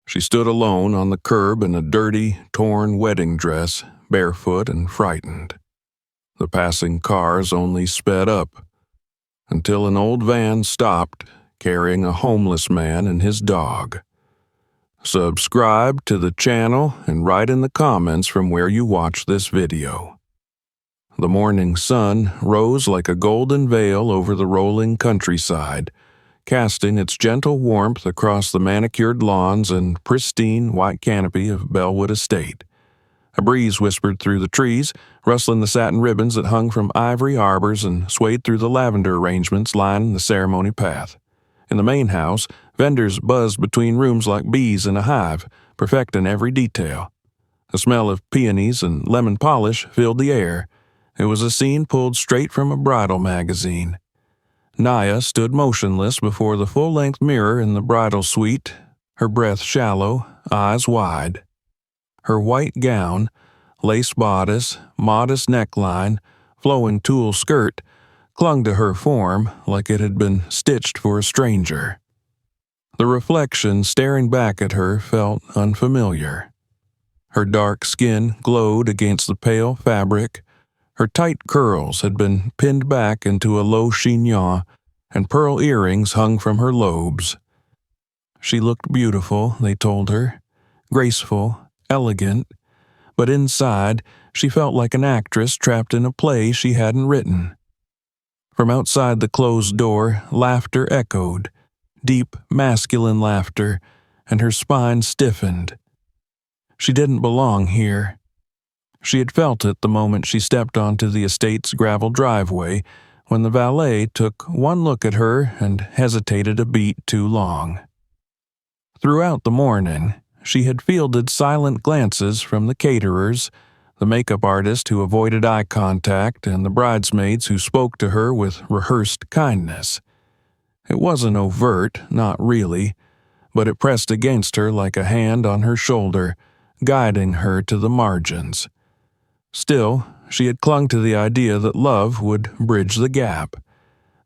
She stood alone on the curb in a dirty, torn wedding dress, barefoot and frightened. The passing cars only sped up, until an old van stopped, carrying a homeless man and his dog. Subscribe to the channel and write in the comments from where you watch this video. The morning sun rose like a golden veil over the rolling countryside, casting its gentle warmth across the manicured lawns and pristine white canopy of Bellwood Estate. A breeze whispered through the trees, rustling the satin ribbons that hung from ivory arbors and swayed through the lavender arrangements lining the ceremony path. In the main house, vendors buzzed between rooms like bees in a hive, perfecting every detail. The smell of peonies and lemon polish filled the air. It was a scene pulled straight from a bridal magazine. Naya stood motionless before the full-length mirror in the bridal suite, her breath shallow, eyes wide. Her white gown, lace bodice, modest neckline, flowing tulle skirt, clung to her form like it had been stitched for a stranger. The reflection staring back at her felt unfamiliar. Her dark skin glowed against the pale fabric. Her tight curls had been pinned back into a low chignon, and pearl earrings hung from her lobes. She looked beautiful, they told her, graceful, elegant, but inside she felt like an actress trapped in a play she hadn't written. From outside the closed door, laughter echoed, deep masculine laughter, and her spine stiffened. She didn't belong here. She had felt it the moment she stepped onto the estate's gravel driveway, when the valet took one look at her and hesitated a beat too long. Throughout the morning, she had fielded silent glances from the caterers, the makeup artist who avoided eye contact, and the bridesmaids who spoke to her with rehearsed kindness. It wasn't overt, not really, but it pressed against her like a hand on her shoulder, guiding her to the margins. Still, she had clung to the idea that love would bridge the gap,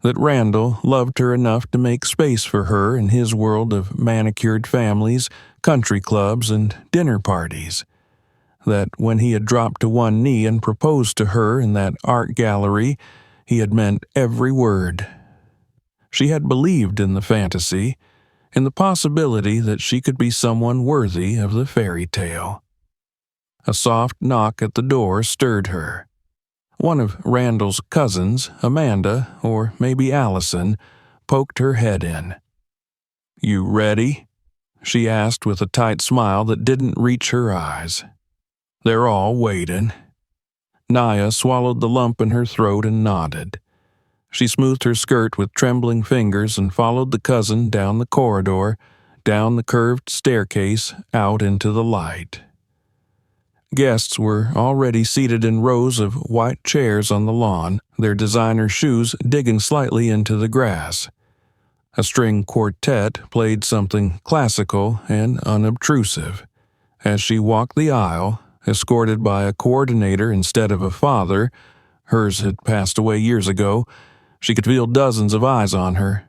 that Randall loved her enough to make space for her in his world of manicured families, country clubs, and dinner parties, that when he had dropped to one knee and proposed to her in that art gallery, he had meant every word. She had believed in the fantasy, in the possibility that she could be someone worthy of the fairy tale. A soft knock at the door stirred her. One of Randall's cousins, Amanda, or maybe Allison, poked her head in. "You ready?" she asked with a tight smile that didn't reach her eyes. "They're all waiting." Naya swallowed the lump in her throat and nodded. She smoothed her skirt with trembling fingers and followed the cousin down the corridor, down the curved staircase, out into the light. Guests were already seated in rows of white chairs on the lawn, their designer shoes digging slightly into the grass. A string quartet played something classical and unobtrusive. As she walked the aisle, escorted by a coordinator instead of a father, hers had passed away years ago, she could feel dozens of eyes on her,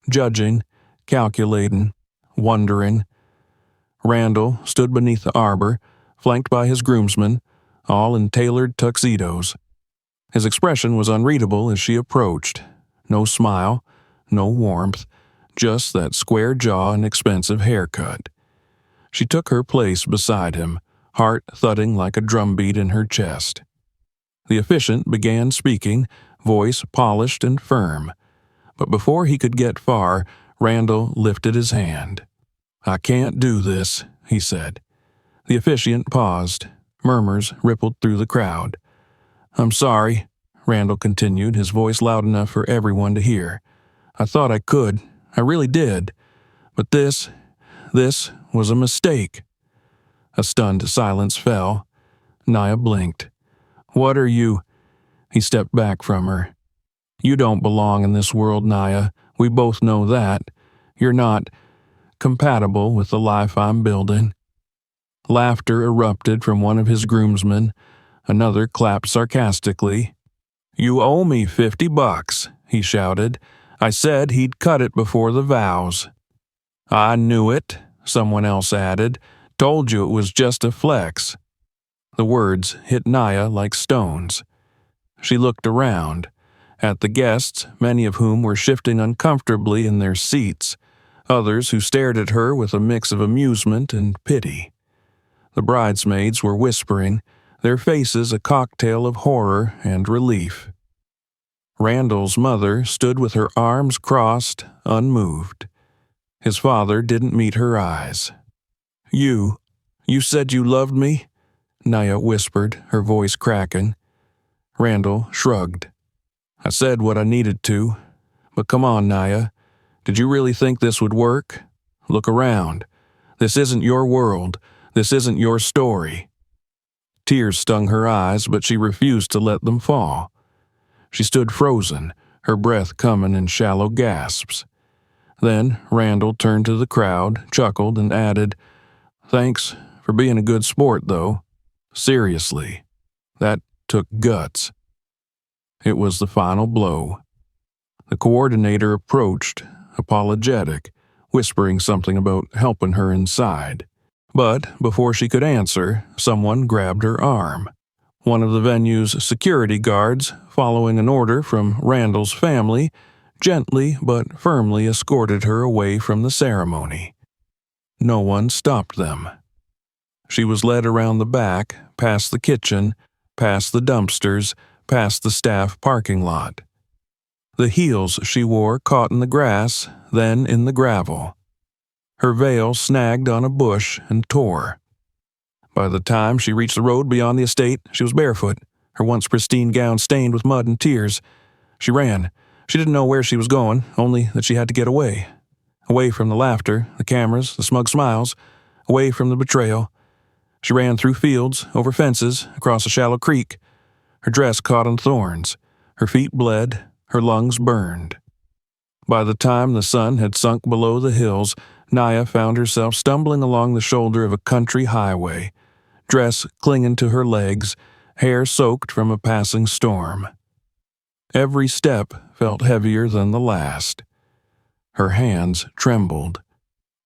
judging, calculating, wondering. Randall stood beneath the arbor, flanked by his groomsmen, all in tailored tuxedos. His expression was unreadable as she approached. No smile, no warmth, just that square jaw and expensive haircut. She took her place beside him, heart thudding like a drumbeat in her chest. The officiant began speaking, voice polished and firm. But before he could get far, Randall lifted his hand. "I can't do this," he said. The officiant paused. Murmurs rippled through the crowd. "I'm sorry," Randall continued, his voice loud enough for everyone to hear. "I thought I could. I really did. But this was a mistake." A stunned silence fell. Naya blinked. "What are you—" He stepped back from her. "You don't belong in this world, Naya. We both know that. You're not compatible with the life I'm building." Laughter erupted from one of his groomsmen. Another clapped sarcastically. "You owe me $50, he shouted. "I said he'd cut it before the vows." "I knew it," someone else added. Told you it was just a flex. The words hit Naya like stones. She looked around, at the guests, many of whom were shifting uncomfortably in their seats, others who stared at her with a mix of amusement and pity. The bridesmaids were whispering, their faces a cocktail of horror and relief. Randall's mother stood with her arms crossed, unmoved. His father didn't meet her eyes. You said you loved me?" Naya whispered, her voice cracking. Randall shrugged. "I said what I needed to. But come on, Naya. Did you really think this would work? Look around. This isn't your world. This isn't your story." Tears stung her eyes, but she refused to let them fall. She stood frozen, her breath coming in shallow gasps. Then Randall turned to the crowd, chuckled, and added, "Thanks for being a good sport, though. Seriously, that took guts." It was the final blow. The coordinator approached, apologetic, whispering something about helping her inside. But before she could answer, someone grabbed her arm. One of the venue's security guards, following an order from Randall's family, gently but firmly escorted her away from the ceremony. No one stopped them. She was led around the back, past the kitchen, past the dumpsters, past the staff parking lot. The heels she wore caught in the grass, then in the gravel. Her veil snagged on a bush and tore. By the time she reached the road beyond the estate, she was barefoot, her once pristine gown stained with mud and tears. She ran. She didn't know where she was going, only that she had to get away. Away from the laughter, the cameras, the smug smiles, away from the betrayal. She ran through fields, over fences, across a shallow creek. Her dress caught on thorns. Her feet bled. Her lungs burned. By the time the sun had sunk below the hills, Naya found herself stumbling along the shoulder of a country highway, dress clinging to her legs, hair soaked from a passing storm. Every step felt heavier than the last. Her hands trembled.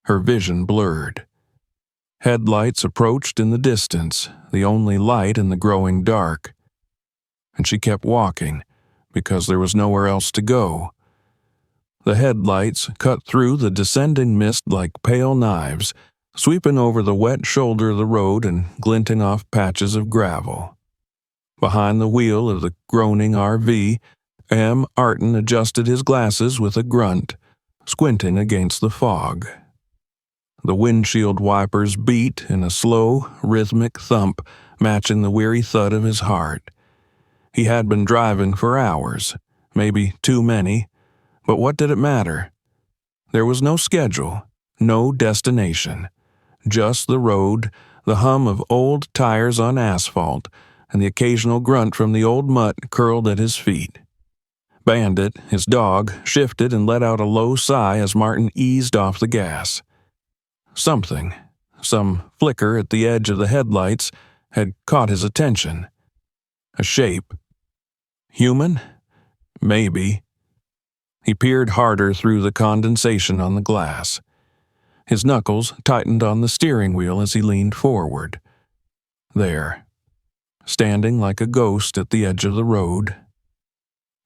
Her vision blurred. Headlights approached in the distance, the only light in the growing dark. And she kept walking, because there was nowhere else to go. The headlights cut through the descending mist like pale knives, sweeping over the wet shoulder of the road and glinting off patches of gravel. Behind the wheel of the groaning RV, M. Arton adjusted his glasses with a grunt, squinting against the fog. The windshield wipers beat in a slow, rhythmic thump, matching the weary thud of his heart. He had been driving for hours, maybe too many, but what did it matter? There was no schedule, no destination, just the road, the hum of old tires on asphalt, and the occasional grunt from the old mutt curled at his feet. Bandit, his dog, shifted and let out a low sigh as Martin eased off the gas. Something, some flicker at the edge of the headlights, had caught his attention. A shape. Human? Maybe. He peered harder through the condensation on the glass. His knuckles tightened on the steering wheel as he leaned forward. There, standing like a ghost at the edge of the road.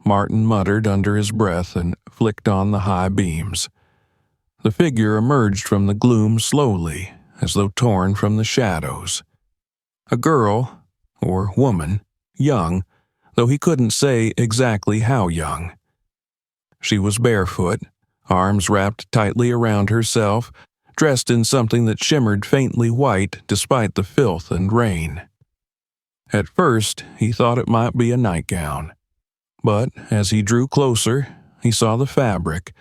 Martin muttered under his breath and flicked on the high beams. The figure emerged from the gloom slowly, as though torn from the shadows. A girl, or woman, young, though he couldn't say exactly how young. She was barefoot, arms wrapped tightly around herself, dressed in something that shimmered faintly white despite the filth and rain. At first, he thought it might be a nightgown. But as he drew closer, he saw the fabric,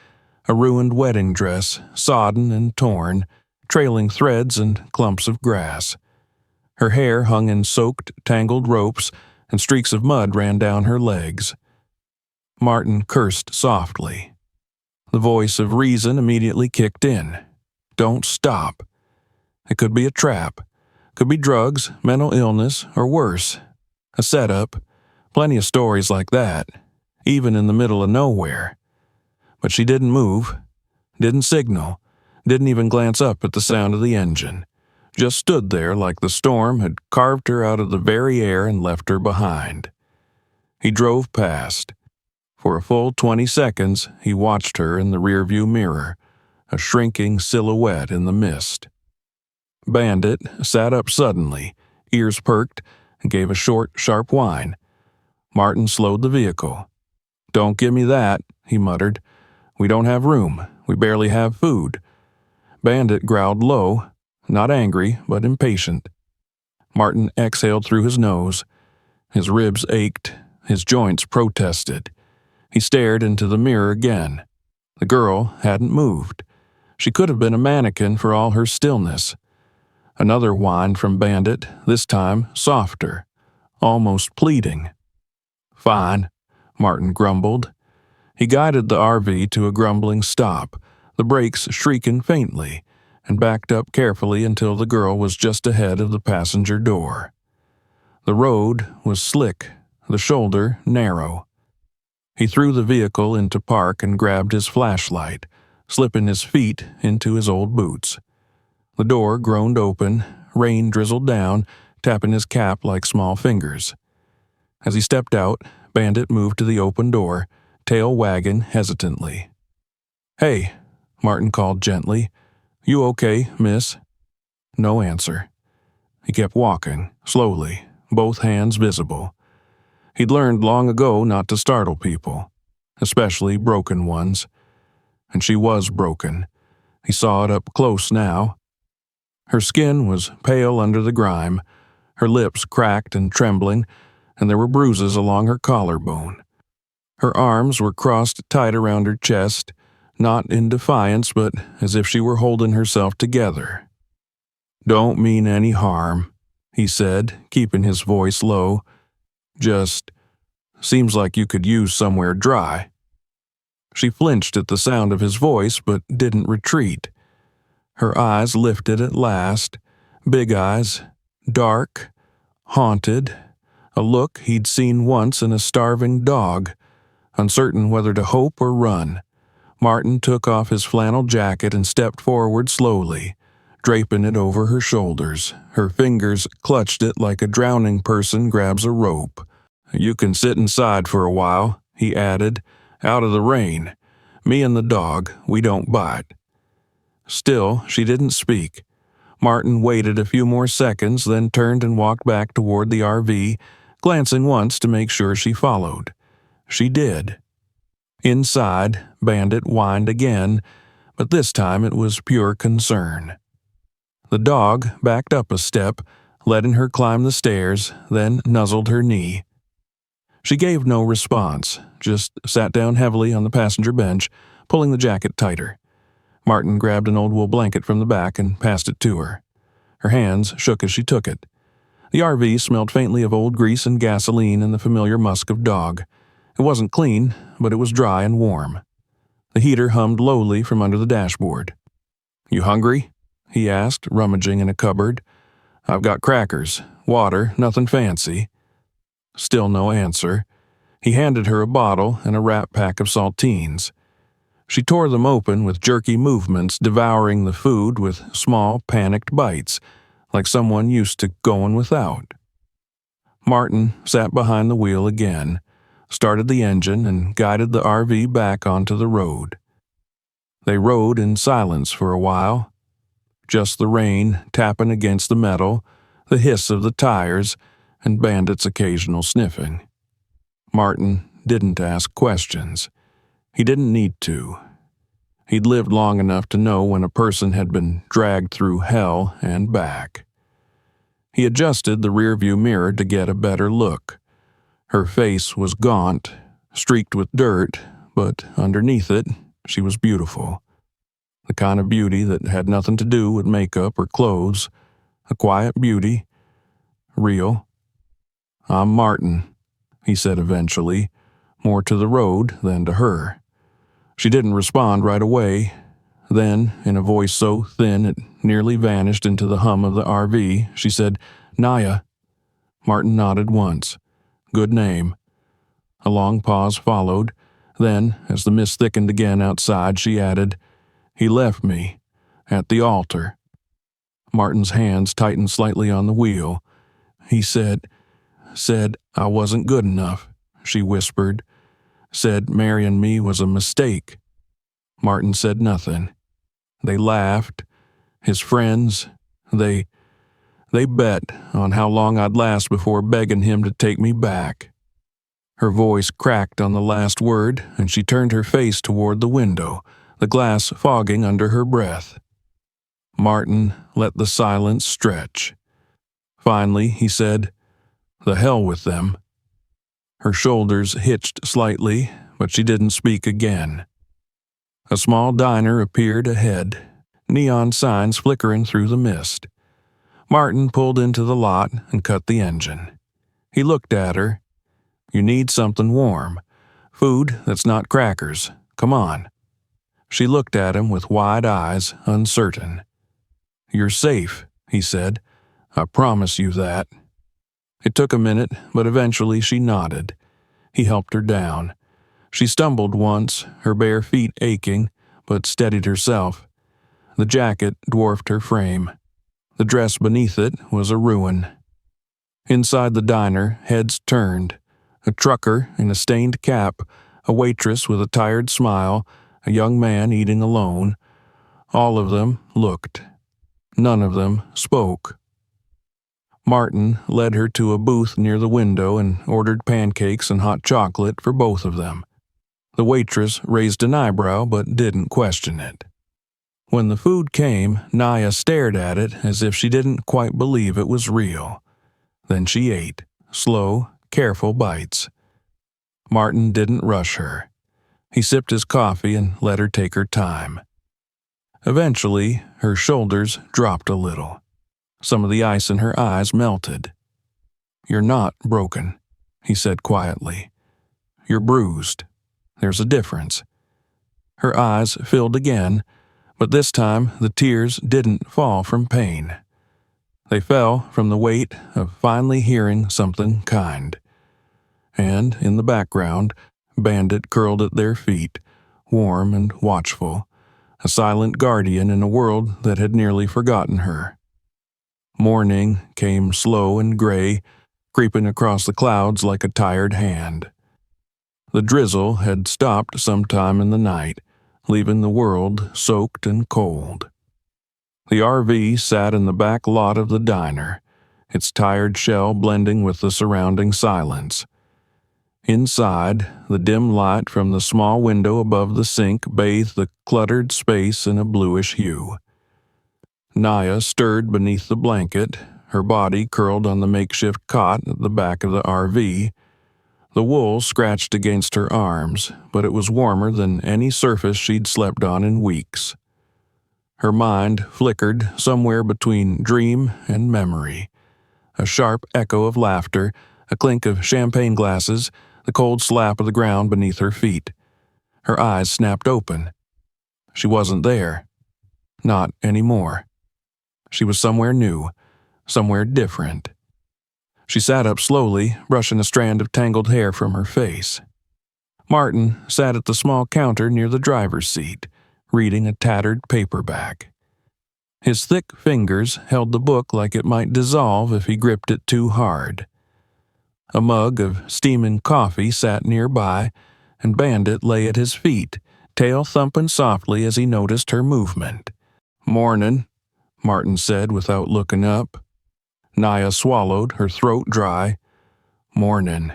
a ruined wedding dress, sodden and torn, trailing threads and clumps of grass. Her hair hung in soaked, tangled ropes, and streaks of mud ran down her legs. Martin cursed softly. The voice of reason immediately kicked in. Don't stop. It could be a trap. Could be drugs, mental illness, or worse. A setup. Plenty of stories like that, even in the middle of nowhere. But she didn't move, didn't signal, Didn't even glance up at the sound of the engine. Just stood there like the storm had carved her out of the very air and left her behind. He drove past. For a full 20 seconds, he watched her in the rearview mirror, a shrinking silhouette in the mist. Bandit sat up suddenly, ears perked, and gave a short, sharp whine. Martin slowed the vehicle. "Don't give me that," he muttered. "We don't have room. We barely have food." Bandit growled low, not angry, but impatient. Martin exhaled through his nose. His ribs ached. His joints protested. He stared into the mirror again. The girl hadn't moved. She could have been a mannequin for all her stillness. Another whine from Bandit, this time softer, almost pleading. "Fine," Martin grumbled. He guided the RV to a grumbling stop, the brakes shrieking faintly, and backed up carefully until the girl was just ahead of the passenger door. The road was slick, the shoulder narrow. He threw the vehicle into park and grabbed his flashlight, slipping his feet into his old boots. The door groaned open, rain drizzled down, tapping his cap like small fingers. As he stepped out, Bandit moved to the open door, tail wagging hesitantly. "Hey," Martin called gently. "You okay, miss?" No answer. He kept walking, slowly, both hands visible. He'd learned long ago not to startle people, especially broken ones. And she was broken. He saw it up close now. Her skin was pale under the grime, her lips cracked and trembling, and there were bruises along her collarbone. Her arms were crossed tight around her chest, not in defiance, but as if she were holding herself together. "Don't mean any harm," he said, keeping his voice low. "Just seems like you could use somewhere dry." She flinched at the sound of his voice, but didn't retreat. Her eyes lifted at last, big eyes, dark, haunted, a look he'd seen once in a starving dog, uncertain whether to hope or run. Martin took off his flannel jacket and stepped forward slowly, draping it over her shoulders. Her fingers clutched it like a drowning person grabs a rope. "You can sit inside for a while," he added, "out of the rain. Me and the dog, we don't bite." Still, she didn't speak. Martin waited a few more seconds, then turned and walked back toward the RV, glancing once to make sure she followed. She did. Inside, Bandit whined again, but this time it was pure concern. The dog backed up a step, letting her climb the stairs, then nuzzled her knee. She gave no response, just sat down heavily on the passenger bench, pulling the jacket tighter. Martin grabbed an old wool blanket from the back and passed it to her. Her hands shook as she took it. The RV smelled faintly of old grease and gasoline and the familiar musk of dog. It wasn't clean, but it was dry and warm. The heater hummed lowly from under the dashboard. "You hungry?" he asked, rummaging in a cupboard. "I've got crackers, water, nothing fancy." Still no answer. He handed her a bottle and a wrap pack of saltines. She tore them open with jerky movements, devouring the food with small, panicked bites, like someone used to going without. Martin sat behind the wheel again, started the engine, and guided the RV back onto the road. They rode in silence for a while. Just the rain tapping against the metal, the hiss of the tires, and Bandit's occasional sniffing. Martin didn't ask questions. He didn't need to. He'd lived long enough to know when a person had been dragged through hell and back. He adjusted the rearview mirror to get a better look. Her face was gaunt, streaked with dirt, but underneath it, she was beautiful. The kind of beauty that had nothing to do with makeup or clothes. A quiet beauty. Real. "I'm Martin," he said eventually, more to the road than to her. She didn't respond right away. Then, in a voice so thin it nearly vanished into the hum of the RV, she said, "Naya." Martin nodded once. Good name. A long pause followed. Then, as the mist thickened again outside, she added, "He left me, At the altar. Martin's hands tightened slightly on the wheel. He said I wasn't good enough, she whispered. Said marrying me was a mistake. Martin said nothing. They laughed. His friends, they bet on how long I'd last before begging him to take me back. Her voice cracked on the last word, and she turned her face toward the window, the glass fogging under her breath. Martin let the silence stretch. Finally, he said, "The hell with them." Her shoulders hitched slightly, but she didn't speak again. A small diner appeared ahead, neon signs flickering through the mist. Martin pulled into the lot and cut the engine. He looked at her. "You need something warm. Food that's not crackers. Come on." She looked at him with wide eyes, uncertain. "You're safe," he said. "I promise you that." It took a minute, but eventually she nodded. He helped her down. She stumbled once, her bare feet aching, but steadied herself. The jacket dwarfed her frame. The dress beneath it was a ruin. Inside the diner, heads turned. A trucker in a stained cap, a waitress with a tired smile, a young man eating alone. All of them looked. None of them spoke. Martin led her to a booth near the window and ordered pancakes and hot chocolate for both of them. The waitress raised an eyebrow but didn't question it. When the food came, Naya stared at it as if she didn't quite believe it was real. Then she ate, slow, careful bites. Martin didn't rush her. He sipped his coffee and let her take her time. Eventually, her shoulders dropped a little. Some of the ice in her eyes melted. "You're not broken," he said quietly. "You're bruised. There's a difference." Her eyes filled again, but this time the tears didn't fall from pain. They fell from the weight of finally hearing something kind. And in the background, Bandit curled at their feet, warm and watchful, a silent guardian in a world that had nearly forgotten her. Morning came slow and gray, creeping across the clouds like a tired hand. The drizzle had stopped sometime in the night, leaving the world soaked and cold. The RV sat in the back lot of the diner, its tired shell blending with the surrounding silence. Inside, the dim light from the small window above the sink bathed the cluttered space in a bluish hue. Naya stirred beneath the blanket, her body curled on the makeshift cot at the back of the RV. The wool scratched against her arms, but it was warmer than any surface she'd slept on in weeks. Her mind flickered somewhere between dream and memory. A sharp echo of laughter, a clink of champagne glasses, the cold slap of the ground beneath her feet. Her eyes snapped open. She wasn't there. Not anymore. She was somewhere new, somewhere different. She sat up slowly, brushing a strand of tangled hair from her face. Martin sat at the small counter near the driver's seat, reading a tattered paperback. His thick fingers held the book like it might dissolve if he gripped it too hard. A mug of steaming coffee sat nearby, and Bandit lay at his feet, tail thumping softly as he noticed her movement. "Mornin'," Martin said without looking up. Naya swallowed, her throat dry. "Mornin'."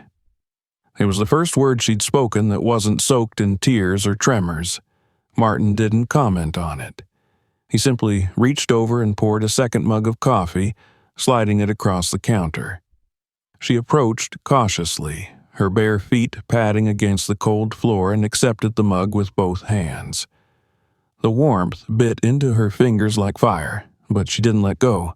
It was the first word she'd spoken that wasn't soaked in tears or tremors. Martin didn't comment on it. He simply reached over and poured a second mug of coffee, sliding it across the counter. She approached cautiously, her bare feet padding against the cold floor, and accepted the mug with both hands. The warmth bit into her fingers like fire, but she didn't let go.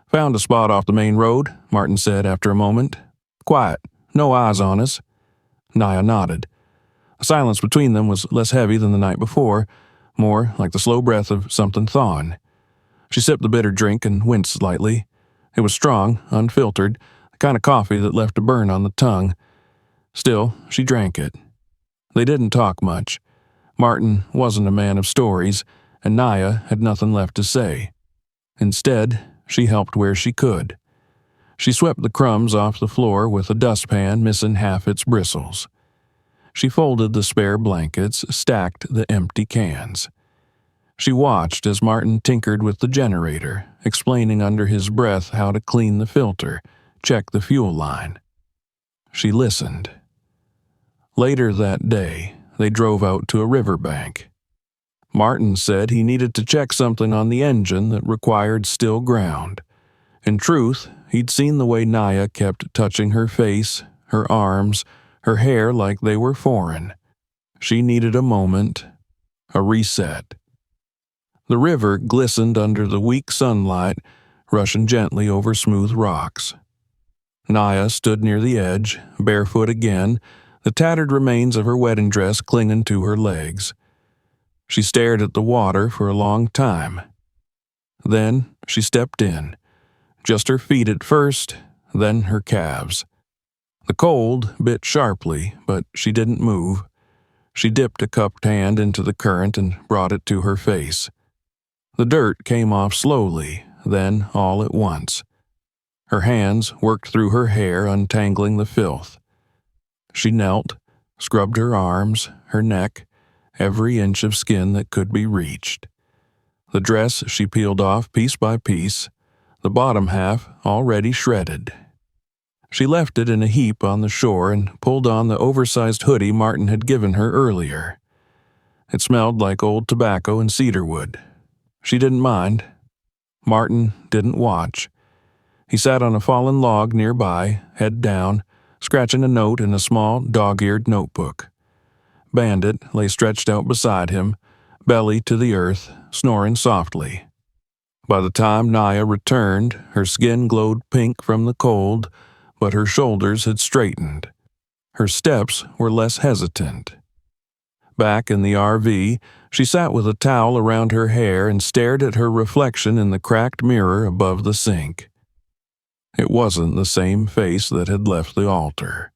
"Found a spot off the main road," Martin said after a moment. "Quiet, no eyes on us." Naya nodded. The silence between them was less heavy than the night before, more like the slow breath of something thawing. She sipped the bitter drink and winced slightly. It was strong, unfiltered, the kind of coffee that left a burn on the tongue. Still, she drank it. They didn't talk much. Martin wasn't a man of stories, and Naya had nothing left to say. Instead, she helped where she could. She swept the crumbs off the floor with a dustpan missing half its bristles. She folded the spare blankets, stacked the empty cans. She watched as Martin tinkered with the generator, explaining under his breath how to clean the filter, check the fuel line. She listened. Later that day, they drove out to a riverbank. Martin said he needed to check something on the engine that required still ground. In truth, he'd seen the way Naya kept touching her face, her arms, her hair like they were foreign. She needed a moment, a reset. The river glistened under the weak sunlight, rushing gently over smooth rocks. Naya stood near the edge, barefoot again, the tattered remains of her wedding dress clinging to her legs. She stared at the water for a long time. Then she stepped in, just her feet at first, then her calves. The cold bit sharply, but she didn't move. She dipped a cupped hand into the current and brought it to her face. The dirt came off slowly, then all at once. Her hands worked through her hair, untangling the filth. She knelt, scrubbed her arms, her neck, every inch of skin that could be reached. The dress she peeled off piece by piece, the bottom half already shredded. She left it in a heap on the shore and pulled on the oversized hoodie Martin had given her earlier. It smelled like old tobacco and cedarwood. She didn't mind. Martin didn't watch. He sat on a fallen log nearby, head down, scratching a note in a small, dog-eared notebook. Bandit lay stretched out beside him, belly to the earth, snoring softly. By the time Naya returned, her skin glowed pink from the cold, but her shoulders had straightened. Her steps were less hesitant. Back in the RV, she sat with a towel around her hair and stared at her reflection in the cracked mirror above the sink. It wasn't the same face that had left the altar.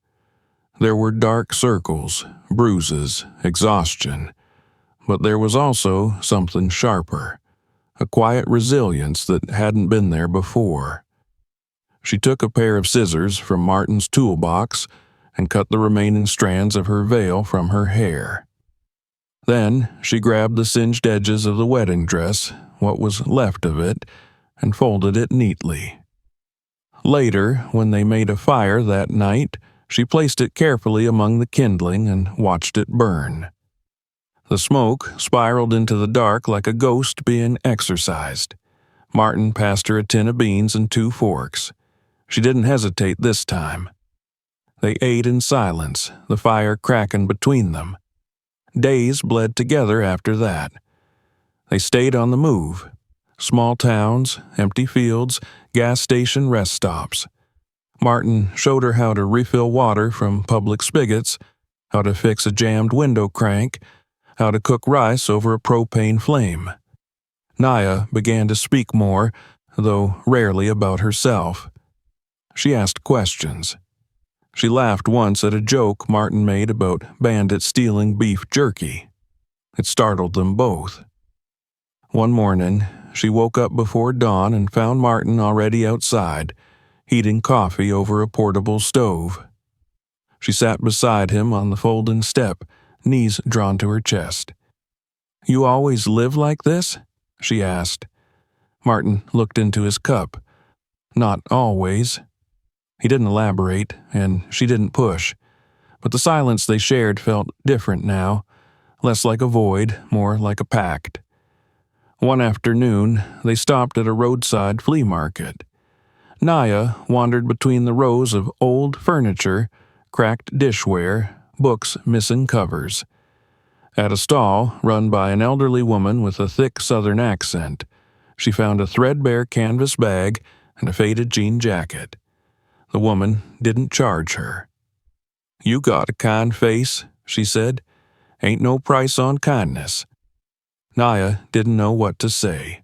There were dark circles, bruises, exhaustion, but there was also something sharper, a quiet resilience that hadn't been there before. She took a pair of scissors from Martin's toolbox and cut the remaining strands of her veil from her hair. Then she grabbed the singed edges of the wedding dress, what was left of it, and folded it neatly. Later, when they made a fire that night, she placed it carefully among the kindling and watched it burn. The smoke spiraled into the dark like a ghost being exorcised. Martin passed her a tin of beans and 2 forks. She didn't hesitate this time. They ate in silence, the fire cracking between them. Days bled together after that. They stayed on the move. Small towns, empty fields, gas station rest stops. Martin showed her how to refill water from public spigots, how to fix a jammed window crank, how to cook rice over a propane flame. Naya began to speak more, though rarely about herself. She asked questions. She laughed once at a joke Martin made about Bandit stealing beef jerky. It startled them both. One morning, she woke up before dawn and found Martin already outside, heating coffee over a portable stove. She sat beside him on the folding step, knees drawn to her chest. "You always live like this?" she asked. Martin looked into his cup. "Not always." He didn't elaborate, and she didn't push. But the silence they shared felt different now, less like a void, more like a pact. One afternoon, they stopped at a roadside flea market. Naya wandered between the rows of old furniture, cracked dishware, books missing covers. At a stall run by an elderly woman with a thick southern accent, she found a threadbare canvas bag and a faded jean jacket. The woman didn't charge her. "You got a kind face," she said. "Ain't no price on kindness." Naya didn't know what to say.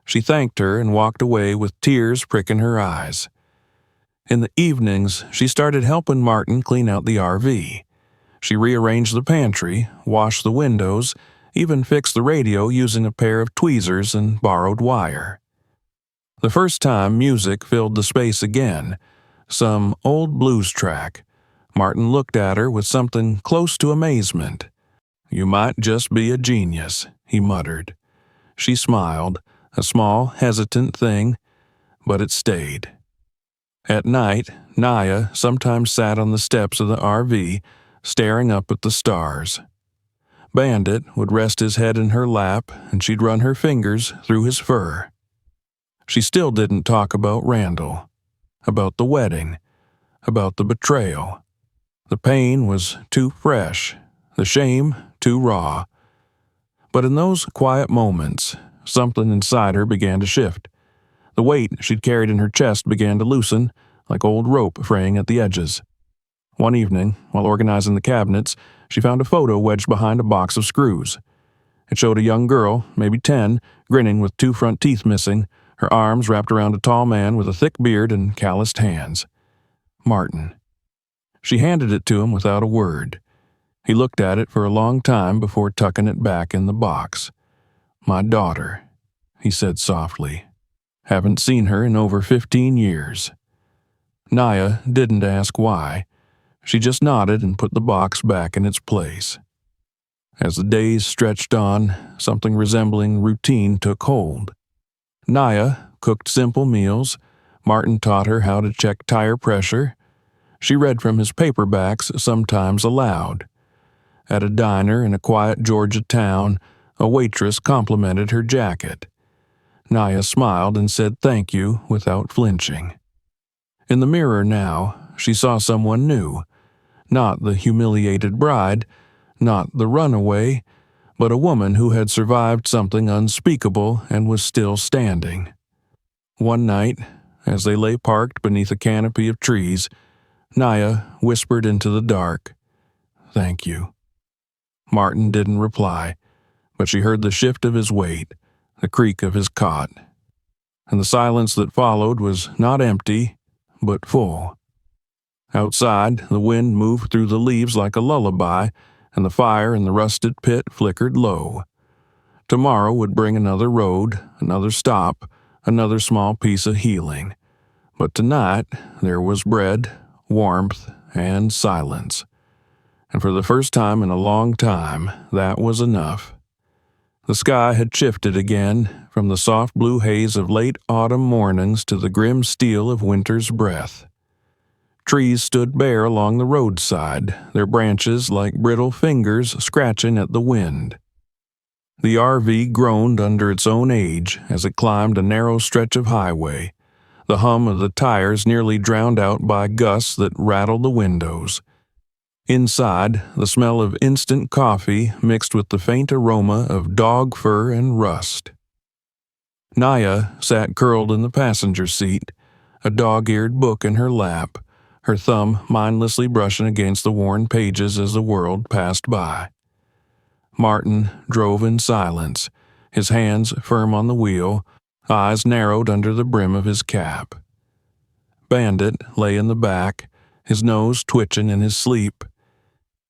She thanked her and walked away with tears pricking her eyes. In the evenings, she started helping Martin clean out the RV. She rearranged the pantry, washed the windows, even fixed the radio using a pair of tweezers and borrowed wire. The first time music filled the space again, some old blues track, Martin looked at her with something close to amazement. "You might just be a genius," he muttered. She smiled, a small, hesitant thing, but it stayed. At night, Naya sometimes sat on the steps of the RV, staring up at the stars. Bandit would rest his head in her lap, and she'd run her fingers through his fur. She still didn't talk about Randall, about the wedding, about the betrayal. The pain was too fresh, the shame too raw. But in those quiet moments, something inside her began to shift. The weight she'd carried in her chest began to loosen, like old rope fraying at the edges. One evening, while organizing the cabinets, she found a photo wedged behind a box of screws. It showed a young girl, maybe 10, grinning with 2 front teeth missing, her arms wrapped around a tall man with a thick beard and calloused hands. Martin. She handed it to him without a word. He looked at it for a long time before tucking it back in the box. "My daughter," he said softly. "Haven't seen her in over 15 years. Naya didn't ask why. She just nodded and put the box back in its place. As the days stretched on, something resembling routine took hold. Naya cooked simple meals. Martin taught her how to check tire pressure. She read from his paperbacks, sometimes aloud. At a diner in a quiet Georgia town, a waitress complimented her jacket. Naya smiled and said thank you without flinching. In the mirror now, she saw someone new. Not the humiliated bride, not the runaway, but a woman who had survived something unspeakable and was still standing. One night, as they lay parked beneath a canopy of trees, Naya whispered into the dark, "Thank you." Martin didn't reply, but she heard the shift of his weight, the creak of his cot. And the silence that followed was not empty, but full. Outside, the wind moved through the leaves like a lullaby, and the fire in the rusted pit flickered low. Tomorrow would bring another road, another stop, another small piece of healing. But tonight, there was bread, warmth, and silence. And for the first time in a long time, that was enough. The sky had shifted again, from the soft blue haze of late autumn mornings to the grim steel of winter's breath. Trees stood bare along the roadside, their branches like brittle fingers scratching at the wind. The RV groaned under its own age as it climbed a narrow stretch of highway, the hum of the tires nearly drowned out by gusts that rattled the windows. Inside, the smell of instant coffee mixed with the faint aroma of dog fur and rust. Naya sat curled in the passenger seat, a dog-eared book in her lap, her thumb mindlessly brushing against the worn pages as the world passed by. Martin drove in silence, his hands firm on the wheel, eyes narrowed under the brim of his cap. Bandit lay in the back, his nose twitching in his sleep.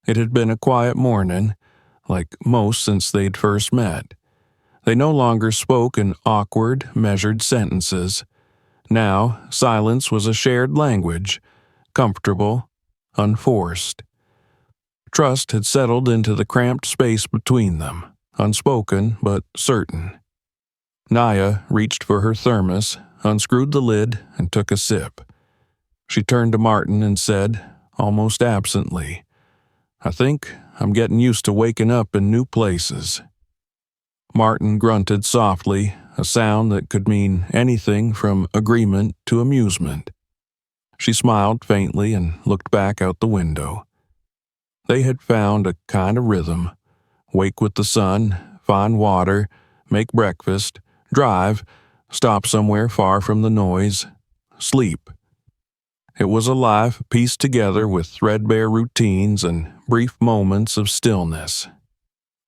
It had been a quiet morning, like most since they'd first met. They no longer spoke in awkward, measured sentences. Now, silence was a shared language, comfortable, unforced. Trust had settled into the cramped space between them, unspoken but certain. Naya reached for her thermos, unscrewed the lid, and took a sip. She turned to Martin and said, almost absently, "I think I'm getting used to waking up in new places." Martin grunted softly, a sound that could mean anything from agreement to amusement. She smiled faintly and looked back out the window. They had found a kind of rhythm. Wake with the sun, find water, make breakfast, drive, stop somewhere far from the noise, sleep. It was a life pieced together with threadbare routines and brief moments of stillness.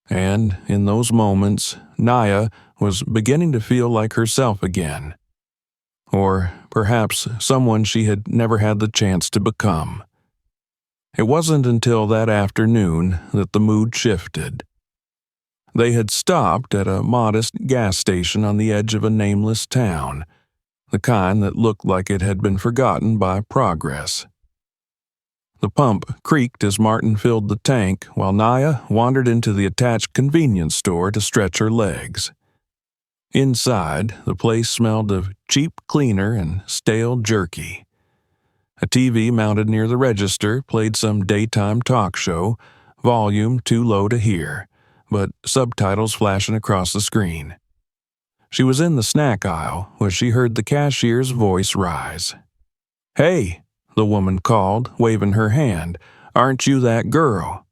And in those moments, Naya was beginning to feel like herself again. Or perhaps someone she had never had the chance to become. It wasn't until that afternoon that the mood shifted. They had stopped at a modest gas station on the edge of a nameless town, the kind that looked like it had been forgotten by progress. The pump creaked as Martin filled the tank while Naya wandered into the attached convenience store to stretch her legs. Inside, the place smelled of cheap cleaner and stale jerky. A TV mounted near the register played some daytime talk show, volume too low to hear, but subtitles flashing across the screen. She was in the snack aisle where she heard the cashier's voice rise. "Hey," the woman called, waving her hand. "Aren't you that girl?"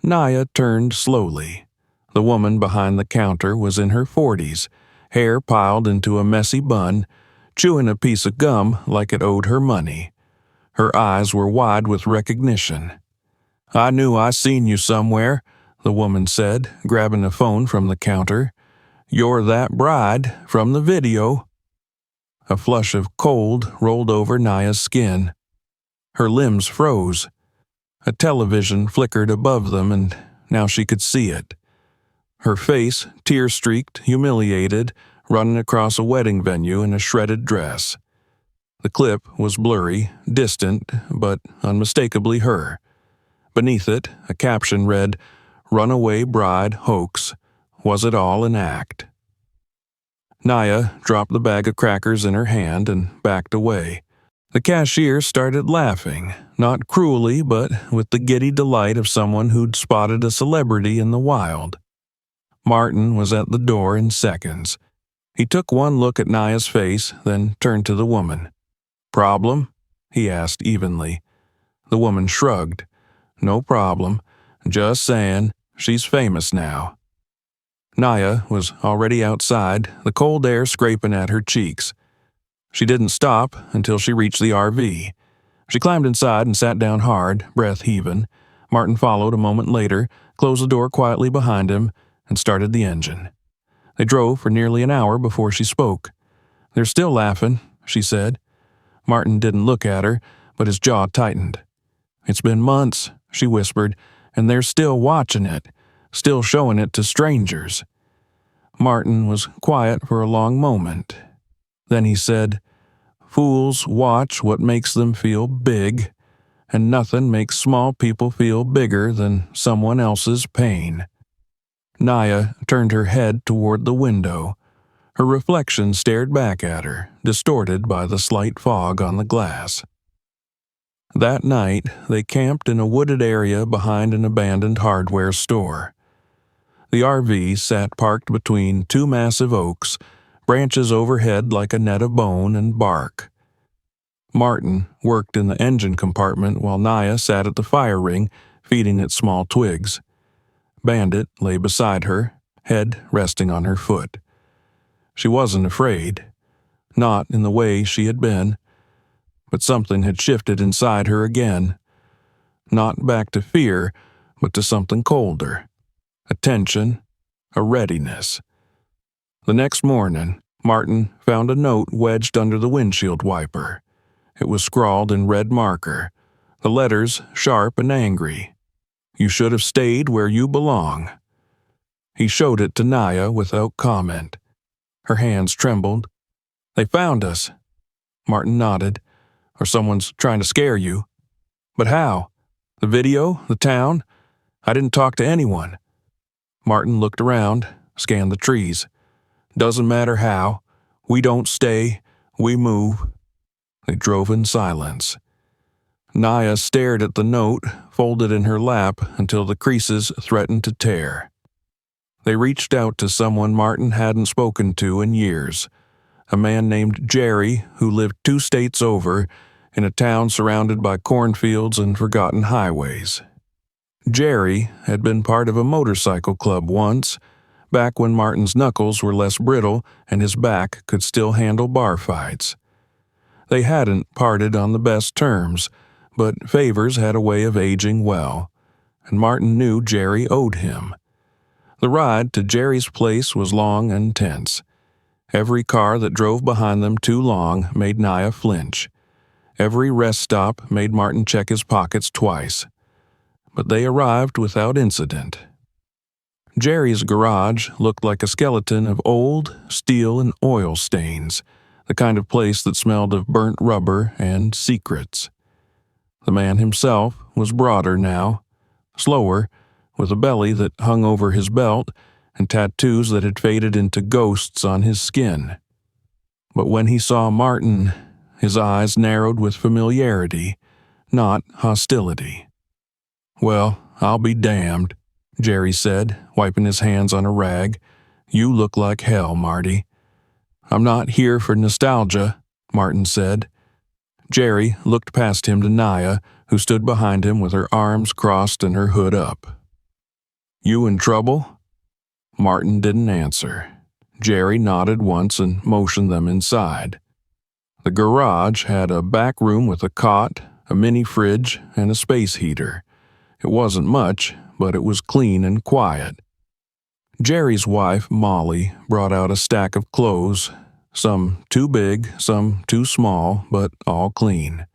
Naya turned slowly. The woman behind the counter was in her 40s, hair piled into a messy bun, chewing a piece of gum like it owed her money. Her eyes were wide with recognition. "I knew I seen you somewhere," the woman said, grabbing a phone from the counter. "You're that bride from the video." A flush of cold rolled over Naya's skin. Her limbs froze. A television flickered above them, and now she could see it. Her face, tear-streaked, humiliated, running across a wedding venue in a shredded dress. The clip was blurry, distant, but unmistakably her. Beneath it, a caption read, "Runaway Bride Hoax. Was it all an act?" Naya dropped the bag of crackers in her hand and backed away. The cashier started laughing, not cruelly, but with the giddy delight of someone who'd spotted a celebrity in the wild. Martin was at the door in seconds. He took one look at Naya's face, then turned to the woman. "Problem?" he asked evenly. The woman shrugged. "No problem. Just saying, she's famous now." Naya was already outside, the cold air scraping at her cheeks. She didn't stop until she reached the RV. She climbed inside and sat down hard, breath heaving. Martin followed a moment later, closed the door quietly behind him, and started the engine. They drove for nearly an hour before she spoke. "They're still laughing," she said. Martin didn't look at her, but his jaw tightened. "It's been months," she whispered, "and they're still watching it, still showing it to strangers." Martin was quiet for a long moment. Then he said, "Fools watch what makes them feel big, and nothing makes small people feel bigger than someone else's pain." Naya turned her head toward the window. Her reflection stared back at her, distorted by the slight fog on the glass. That night, they camped in a wooded area behind an abandoned hardware store. The RV sat parked between two massive oaks, branches overhead like a net of bone and bark. Martin worked in the engine compartment while Naya sat at the fire ring, feeding it small twigs. Bandit lay beside her, head resting on her foot. She wasn't afraid, not in the way she had been, but something had shifted inside her again. Not back to fear, but to something colder. A tension, a readiness. The next morning, Martin found a note wedged under the windshield wiper. It was scrawled in red marker, the letters sharp and angry. "You should have stayed where you belong." He showed it to Naya without comment. Her hands trembled. "They found us." Martin nodded. "Or someone's trying to scare you." "But how? The video? The town? I didn't talk to anyone." Martin looked around, scanned the trees. "Doesn't matter how. We don't stay. We move." They drove in silence. Naya stared at the note, folded in her lap until the creases threatened to tear. They reached out to someone Martin hadn't spoken to in years, a man named Jerry who lived 2 states over in a town surrounded by cornfields and forgotten highways. Jerry had been part of a motorcycle club once, back when Martin's knuckles were less brittle and his back could still handle bar fights. They hadn't parted on the best terms, but favors had a way of aging well, and Martin knew Jerry owed him. The ride to Jerry's place was long and tense. Every car that drove behind them too long made Naya flinch. Every rest stop made Martin check his pockets twice. But they arrived without incident. Jerry's garage looked like a skeleton of old steel and oil stains, the kind of place that smelled of burnt rubber and secrets. The man himself was broader now, slower, with a belly that hung over his belt and tattoos that had faded into ghosts on his skin. But when he saw Martin, his eyes narrowed with familiarity, not hostility. "Well, I'll be damned," Jerry said, wiping his hands on a rag. "You look like hell, Marty." "I'm not here for nostalgia," Martin said. Jerry looked past him to Naya, who stood behind him with her arms crossed and her hood up. "You in trouble?" Martin didn't answer. Jerry nodded once and motioned them inside. The garage had a back room with a cot, a mini fridge, and a space heater. It wasn't much, but it was clean and quiet. Jerry's wife, Molly, brought out a stack of clothes, some too big, some too small, but all clean.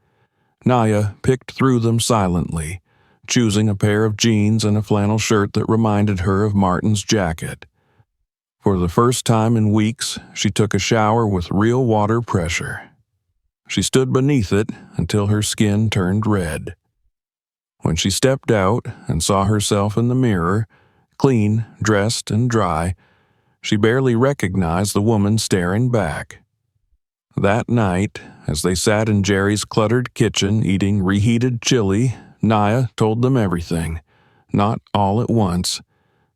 Naya picked through them silently, choosing a pair of jeans and a flannel shirt that reminded her of Martin's jacket. For the first time in weeks, she took a shower with real water pressure. She stood beneath it until her skin turned red. When she stepped out and saw herself in the mirror, clean, dressed, and dry, she barely recognized the woman staring back. That night, as they sat in Jerry's cluttered kitchen eating reheated chili, Naya told them everything, not all at once,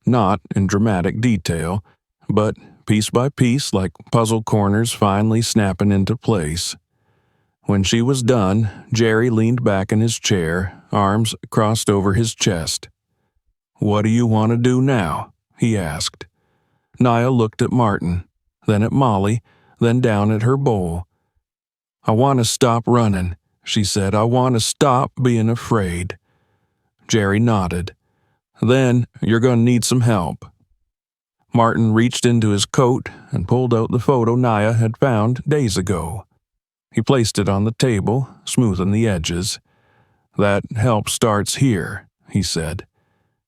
not in dramatic detail, but piece by piece like puzzle corners finally snapping into place. When she was done, Jerry leaned back in his chair, arms crossed over his chest. "What do you want to do now?" he asked. Naya looked at Martin, then at Molly, then down at her bowl. "I want to stop running," she said. "I want to stop being afraid." Jerry nodded. "Then you're going to need some help." Martin reached into his coat and pulled out the photo Naya had found days ago. He placed it on the table, smoothing the edges. "That help starts here," he said.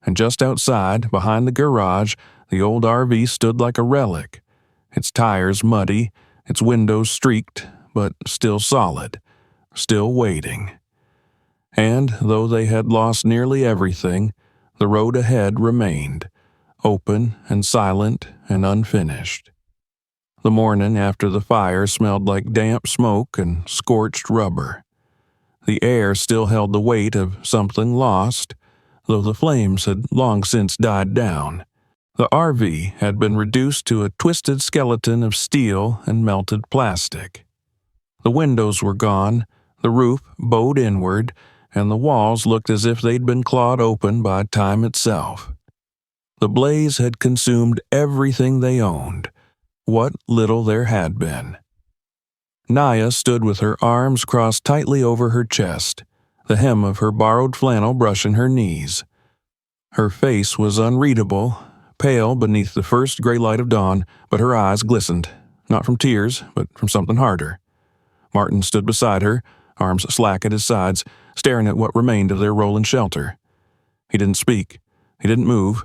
And just outside, behind the garage, the old RV stood like a relic, its tires muddy, its windows streaked, but still solid, still waiting. And though they had lost nearly everything, the road ahead remained, open and silent and unfinished. The morning after the fire smelled like damp smoke and scorched rubber. The air still held the weight of something lost, though the flames had long since died down. The RV had been reduced to a twisted skeleton of steel and melted plastic. The windows were gone, the roof bowed inward, and the walls looked as if they'd been clawed open by time itself. The blaze had consumed everything they owned, what little there had been. Naya stood with her arms crossed tightly over her chest, the hem of her borrowed flannel brushing her knees. Her face was unreadable, pale beneath the first gray light of dawn, but her eyes glistened, not from tears, but from something harder. Martin stood beside her, arms slack at his sides, staring at what remained of their rolling shelter. He didn't speak. He didn't move.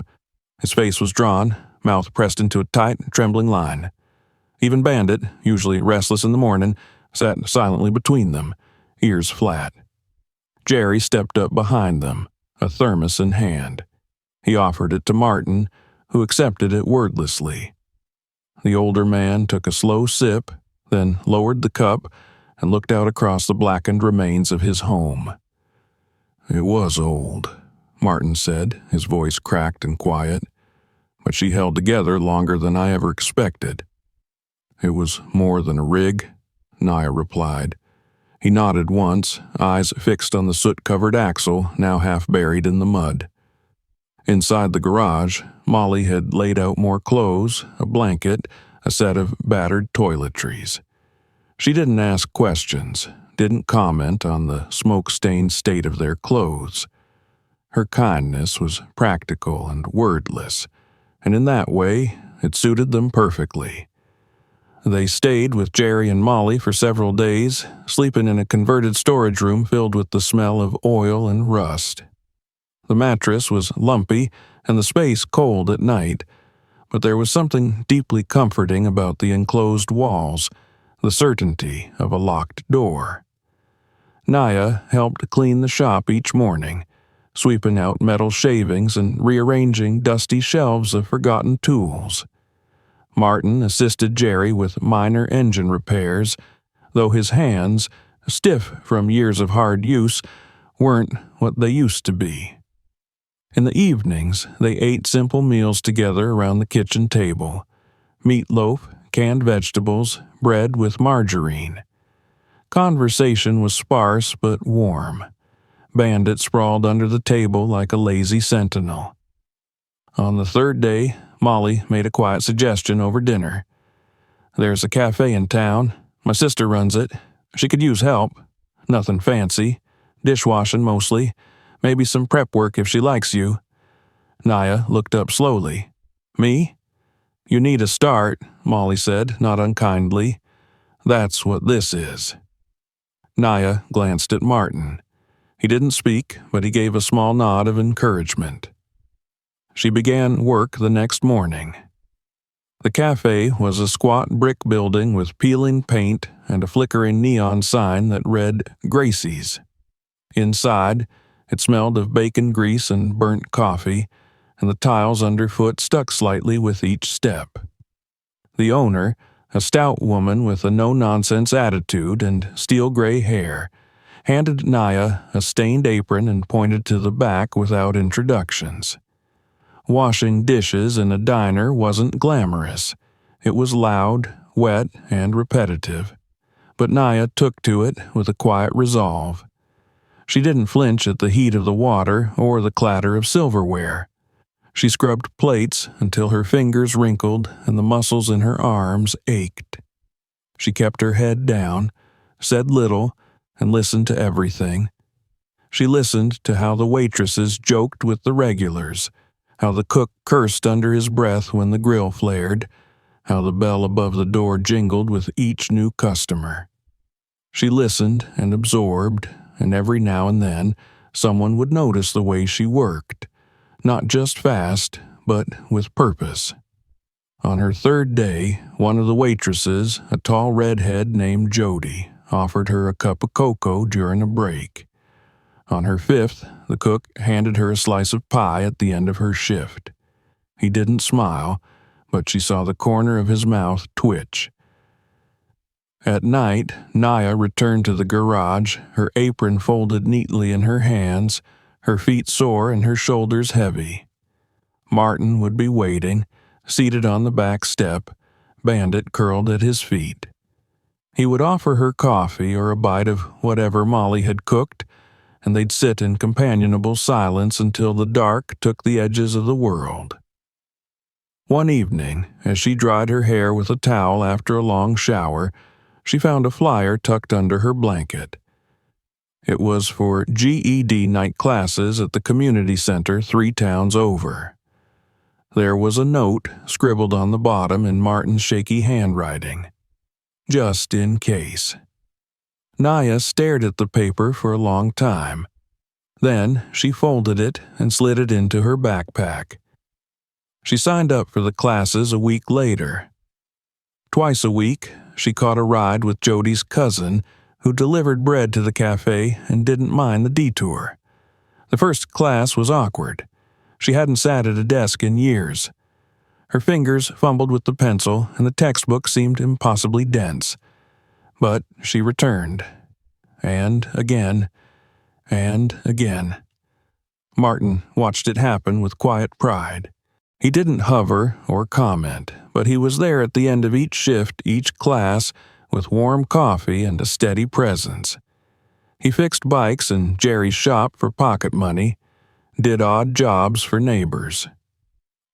His face was drawn, mouth pressed into a tight, trembling line. Even Bandit, usually restless in the morning, sat silently between them, ears flat. Jerry stepped up behind them, a thermos in hand. He offered it to Martin, who accepted it wordlessly. The older man took a slow sip, then lowered the cup and looked out across the blackened remains of his home. "It was old," Martin said, his voice cracked and quiet. "But she held together longer than I ever expected." "It was more than a rig," Naya replied. He nodded once, eyes fixed on the soot-covered axle now half buried in the mud. Inside the garage, Molly had laid out more clothes, a blanket, a set of battered toiletries. She didn't ask questions, didn't comment on the smoke-stained state of their clothes. Her kindness was practical and wordless, and in that way, it suited them perfectly. They stayed with Jerry and Molly for several days, sleeping in a converted storage room filled with the smell of oil and rust. The mattress was lumpy and the space cold at night, but there was something deeply comforting about the enclosed walls, the certainty of a locked door. Naya helped clean the shop each morning, sweeping out metal shavings and rearranging dusty shelves of forgotten tools. Martin assisted Jerry with minor engine repairs, though his hands, stiff from years of hard use, weren't what they used to be. In the evenings, they ate simple meals together around the kitchen table: meatloaf, canned vegetables, bread with margarine. Conversation was sparse but warm. Bandit sprawled under the table like a lazy sentinel. On the third day, Molly made a quiet suggestion over dinner. "There's a cafe in town. My sister runs it. She could use help. Nothing fancy. Dishwashing mostly. Maybe some prep work if she likes you." Naya looked up slowly. "Me?" "You need a start," Molly said, not unkindly. "That's what this is." Naya glanced at Martin. He didn't speak, but he gave a small nod of encouragement. She began work the next morning. The cafe was a squat brick building with peeling paint and a flickering neon sign that read Gracie's. Inside, it smelled of bacon grease and burnt coffee, and the tiles underfoot stuck slightly with each step. The owner, a stout woman with a no-nonsense attitude and steel-gray hair, handed Naya a stained apron and pointed to the back without introductions. Washing dishes in a diner wasn't glamorous. It was loud, wet, and repetitive. But Naya took to it with a quiet resolve. She didn't flinch at the heat of the water or the clatter of silverware. She scrubbed plates until her fingers wrinkled and the muscles in her arms ached. She kept her head down, said little, and listened to everything. She listened to how the waitresses joked with the regulars, how the cook cursed under his breath when the grill flared, how the bell above the door jingled with each new customer. She listened and absorbed, and every now and then someone would notice the way she worked, not just fast, but with purpose. On her third day, one of the waitresses, a tall redhead named Jody, offered her a cup of cocoa during a break. On her fifth, the cook handed her a slice of pie at the end of her shift. He didn't smile, but she saw the corner of his mouth twitch. At night, Naya returned to the garage, her apron folded neatly in her hands, her feet sore and her shoulders heavy. Martin would be waiting, seated on the back step, Bandit curled at his feet. He would offer her coffee or a bite of whatever Molly had cooked, and they'd sit in companionable silence until the dark took the edges of the world. One evening, as she dried her hair with a towel after a long shower, she found a flyer tucked under her blanket. It was for GED night classes at the community center 3 towns over. There was a note scribbled on the bottom in Martin's shaky handwriting. Just in case. Naya stared at the paper for a long time. Then she folded it and slid it into her backpack. She signed up for the classes a week later. Twice a week, she caught a ride with Jody's cousin, who delivered bread to the cafe and didn't mind the detour. The first class was awkward. She hadn't sat at a desk in years. Her fingers fumbled with the pencil, and the textbook seemed impossibly dense. But she returned. And again. And again. Martin watched it happen with quiet pride. He didn't hover or comment, but he was there at the end of each shift, each class, with warm coffee and a steady presence. He fixed bikes in Jerry's shop for pocket money, did odd jobs for neighbors.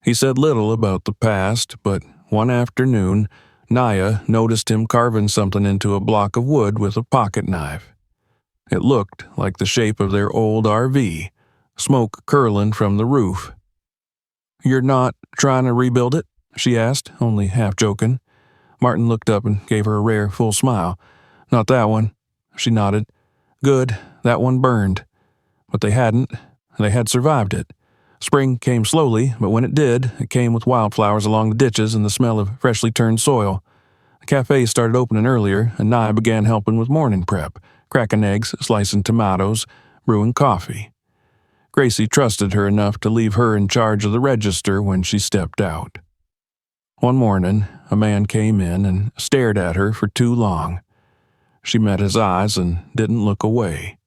He said little about the past, but one afternoon, Naya noticed him carving something into a block of wood with a pocket knife. It looked like the shape of their old RV, smoke curling from the roof. "You're not trying to rebuild it?" she asked, only half joking. Martin looked up and gave her a rare, full smile. "Not that one." She nodded. "Good, that one burned." But they hadn't. They had survived it. Spring came slowly, but when it did, it came with wildflowers along the ditches and the smell of freshly turned soil. The cafe started opening earlier, and Nye began helping with morning prep, cracking eggs, slicing tomatoes, brewing coffee. Gracie trusted her enough to leave her in charge of the register when she stepped out. One morning, a man came in and stared at her for too long. She met his eyes and didn't look away.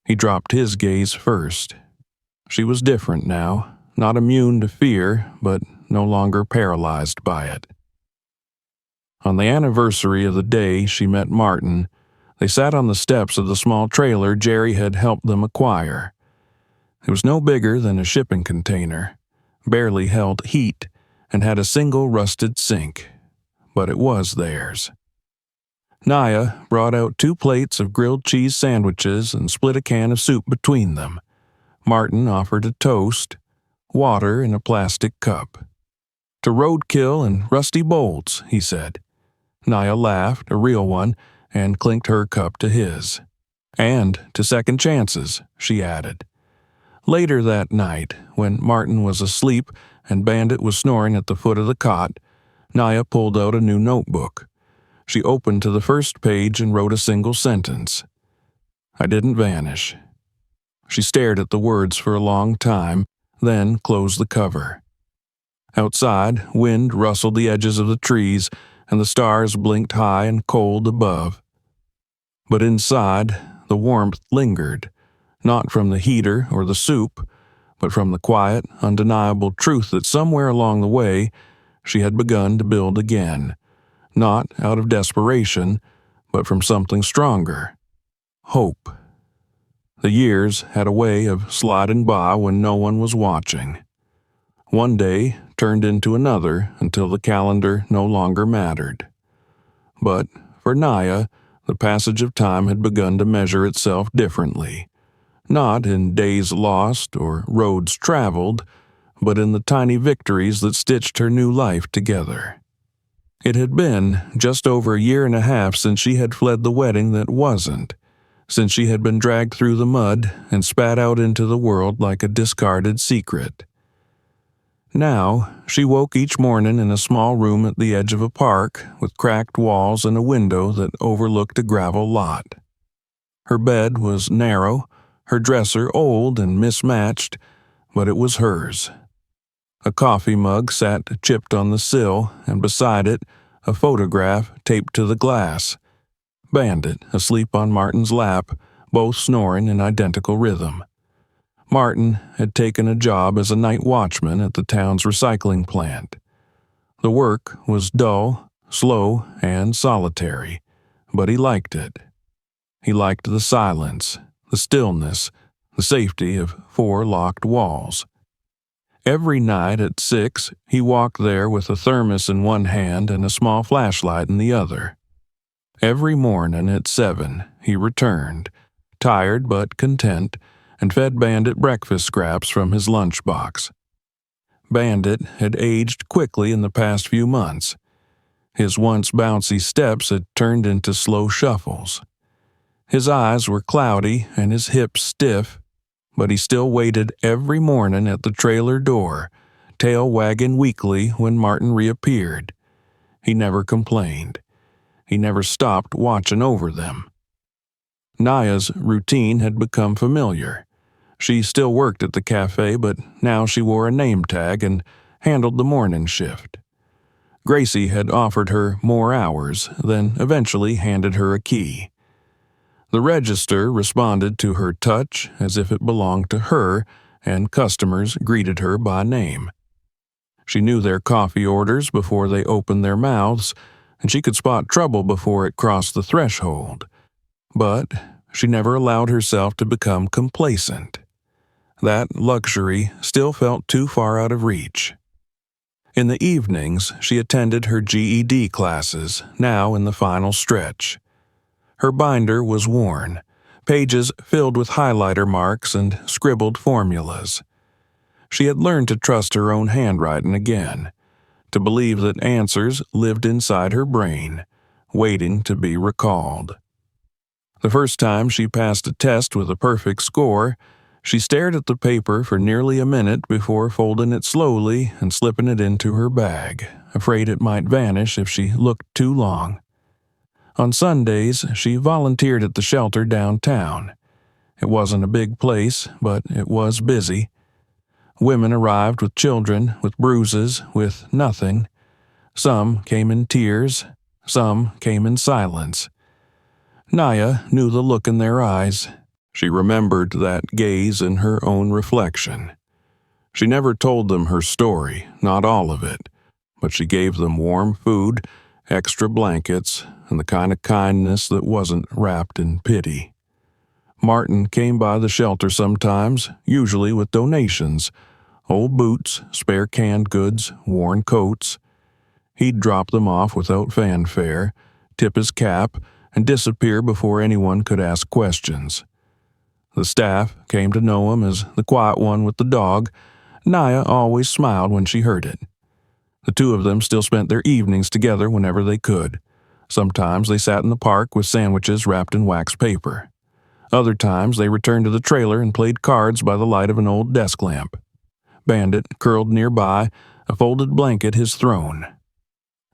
He dropped his gaze first. She was different now, not immune to fear, but no longer paralyzed by it. On the anniversary of the day she met Martin, they sat on the steps of the small trailer Jerry had helped them acquire. It was no bigger than a shipping container, barely held heat, and had a single rusted sink, but it was theirs. Naya brought out 2 plates of grilled cheese sandwiches and split a can of soup between them. Martin offered a toast, water in a plastic cup. "To roadkill and rusty bolts," he said. Naya laughed, a real one, and clinked her cup to his. "And to second chances," she added. Later that night, when Martin was asleep and Bandit was snoring at the foot of the cot, Naya pulled out a new notebook. She opened to the first page and wrote a single sentence. "I didn't vanish." She stared at the words for a long time, then closed the cover. Outside, wind rustled the edges of the trees, and the stars blinked high and cold above. But inside, the warmth lingered, not from the heater or the soup, but from the quiet, undeniable truth that somewhere along the way she had begun to build again, not out of desperation, but from something stronger: hope. The years had a way of sliding by when no one was watching. One day turned into another until the calendar no longer mattered. But for Naya, the passage of time had begun to measure itself differently, not in days lost or roads traveled, but in the tiny victories that stitched her new life together. It had been just over a year and a half since she had fled the wedding that wasn't, since she had been dragged through the mud and spat out into the world like a discarded secret. Now, she woke each morning in a small room at the edge of a park with cracked walls and a window that overlooked a gravel lot. Her bed was narrow, her dresser old and mismatched, but it was hers. A coffee mug sat chipped on the sill, and beside it, a photograph taped to the glass. Bandit asleep on Martin's lap, both snoring in identical rhythm. Martin had taken a job as a night watchman at the town's recycling plant. The work was dull, slow, and solitary, but he liked it. He liked the silence, the stillness, the safety of 4 locked walls. Every night at 6, he walked there with a thermos in one hand and a small flashlight in the other. Every morning at 7, he returned, tired but content, and fed Bandit breakfast scraps from his lunchbox. Bandit had aged quickly in the past few months. His once bouncy steps had turned into slow shuffles. His eyes were cloudy and his hips stiff, but he still waited every morning at the trailer door, tail wagging weakly when Martin reappeared. He never complained. He never stopped watching over them. Naya's routine had become familiar. She still worked at the cafe, but now she wore a name tag and handled the morning shift. Gracie had offered her more hours, then eventually handed her a key. The register responded to her touch as if it belonged to her, and customers greeted her by name. She knew their coffee orders before they opened their mouths, and she could spot trouble before it crossed the threshold. But she never allowed herself to become complacent. That luxury still felt too far out of reach. In the evenings, she attended her GED classes, now in the final stretch. Her binder was worn, pages filled with highlighter marks and scribbled formulas. She had learned to trust her own handwriting again, to believe that answers lived inside her brain, waiting to be recalled. The first time she passed a test with a perfect score, She stared at the paper for nearly a minute before folding it slowly and slipping it into her bag, afraid it might vanish if she looked too long. On Sundays, she volunteered at the shelter downtown. It wasn't a big place, but it was busy. Women arrived with children, with bruises, with nothing. Some came in tears, some came in silence. Naya knew the look in their eyes. She remembered that gaze in her own reflection. She never told them her story, not all of it, but she gave them warm food, extra blankets, and the kind of kindness that wasn't wrapped in pity. Martin came by the shelter sometimes, usually with donations, old boots, spare canned goods, worn coats. He'd drop them off without fanfare, tip his cap, and disappear before anyone could ask questions. The staff came to know him as the quiet one with the dog. Naya always smiled when she heard it. The two of them still spent their evenings together whenever they could. Sometimes they sat in the park with sandwiches wrapped in wax paper. Other times they returned to the trailer and played cards by the light of an old desk lamp. Bandit curled nearby, a folded blanket his throne.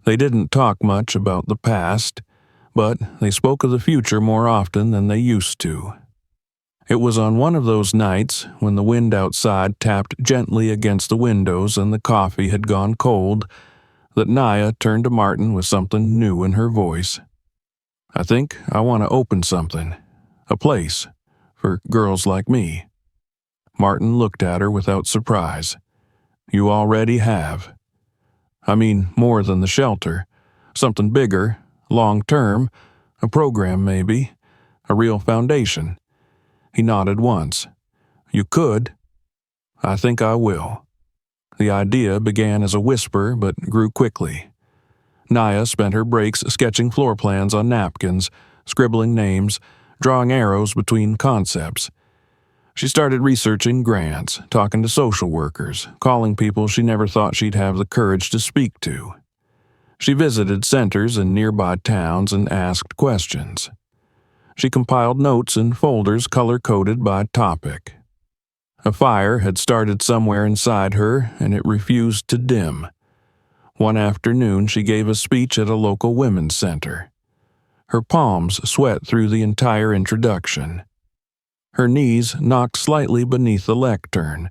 They didn't talk much about the past, but they spoke of the future more often than they used to. It was on one of those nights, when the wind outside tapped gently against the windows and the coffee had gone cold, that Naya turned to Martin with something new in her voice. "I think I want to open something. A place. For girls like me." Martin looked at her without surprise. "You already have. I mean, more than the shelter. Something bigger, long-term, a program maybe, a real foundation." He nodded once. "You could." "I think I will." The idea began as a whisper but grew quickly. Naya spent her breaks sketching floor plans on napkins, scribbling names, drawing arrows between concepts. She started researching grants, talking to social workers, calling people she never thought she'd have the courage to speak to. She visited centers in nearby towns and asked questions. She compiled notes in folders color-coded by topic. A fire had started somewhere inside her, and it refused to dim. One afternoon, she gave a speech at a local women's center. Her palms sweat through the entire introduction. Her knees knocked slightly beneath the lectern,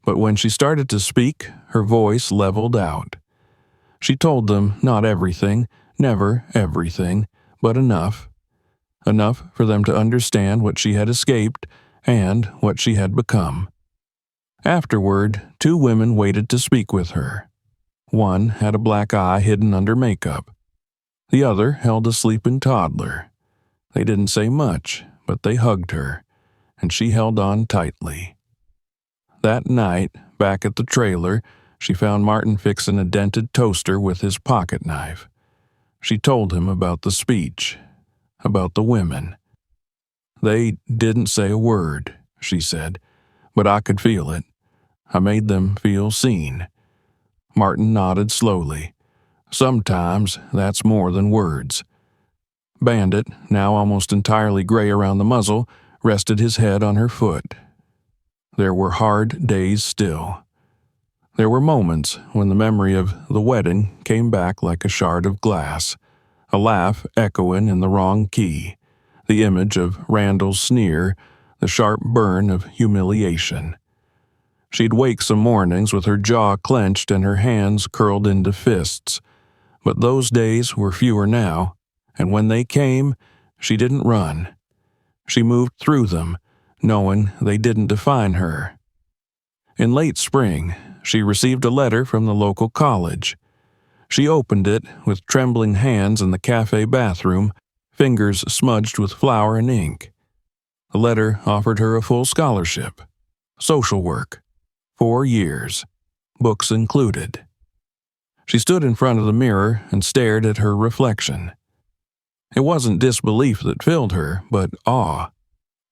but when she started to speak, her voice leveled out. She told them not everything, never everything, but enough. Enough for them to understand what she had escaped and what she had become. Afterward, two women waited to speak with her. One had a black eye hidden under makeup. The other held a sleeping toddler. They didn't say much, but they hugged her, and she held on tightly. That night, back at the trailer, she found Martin fixing a dented toaster with his pocket knife. She told him about the speech, about the women. "They didn't say a word," she said, "but I could feel it. I made them feel seen." Martin nodded slowly. "Sometimes that's more than words." Bandit, now almost entirely gray around the muzzle, rested his head on her foot. There were hard days still. There were moments when the memory of the wedding came back like a shard of glass, a laugh echoing in the wrong key, the image of Randall's sneer, the sharp burn of humiliation. She'd wake some mornings with her jaw clenched and her hands curled into fists, but those days were fewer now, and when they came, she didn't run. She moved through them, knowing they didn't define her. In late spring, she received a letter from the local college. She opened it with trembling hands in the cafe bathroom, fingers smudged with flour and ink. The letter offered her a full scholarship. Social work. 4 years. Books included. She stood in front of the mirror and stared at her reflection. It wasn't disbelief that filled her, but awe.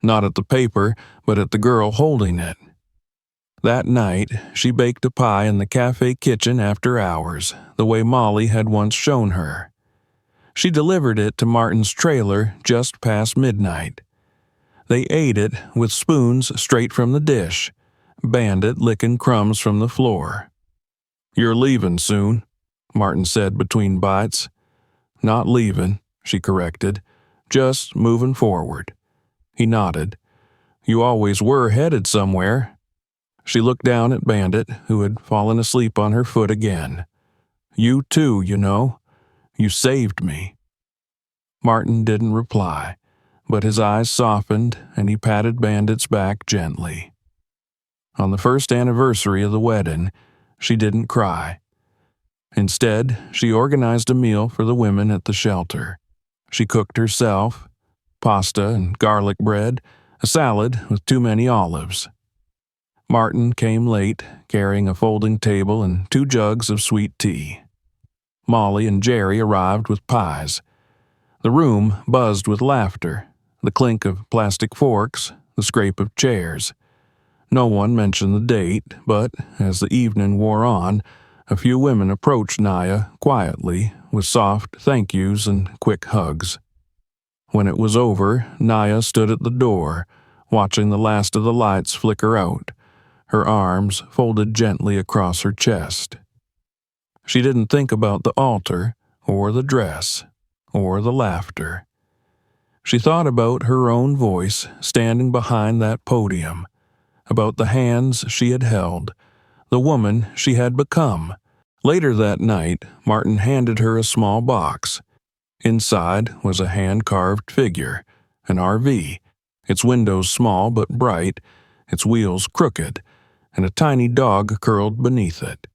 Not at the paper, but at the girl holding it. That night, she baked a pie in the cafe kitchen after hours, the way Molly had once shown her. She delivered it to Martin's trailer just past midnight. They ate it with spoons straight from the dish, Bandit licking crumbs from the floor. "You're leaving soon," Martin said between bites. "Not leaving," she corrected. "Just moving forward." He nodded. "You always were headed somewhere." She looked down at Bandit, who had fallen asleep on her foot again. "You too, you know. You saved me." Martin didn't reply, but his eyes softened and he patted Bandit's back gently. On the first anniversary of the wedding, she didn't cry. Instead, she organized a meal for the women at the shelter. She cooked herself, pasta and garlic bread, a salad with too many olives. Martin came late, carrying a folding table and 2 jugs of sweet tea. Molly and Jerry arrived with pies. The room buzzed with laughter, the clink of plastic forks, the scrape of chairs. No one mentioned the date, but as the evening wore on, a few women approached Naya quietly with soft thank yous and quick hugs. When it was over, Naya stood at the door, watching the last of the lights flicker out, her arms folded gently across her chest. She didn't think about the altar, or the dress, or the laughter. She thought about her own voice standing behind that podium, about the hands she had held, the woman she had become. Later that night, Martin handed her a small box. Inside was a hand-carved figure, an RV, its windows small but bright, its wheels crooked, and a tiny dog curled beneath it.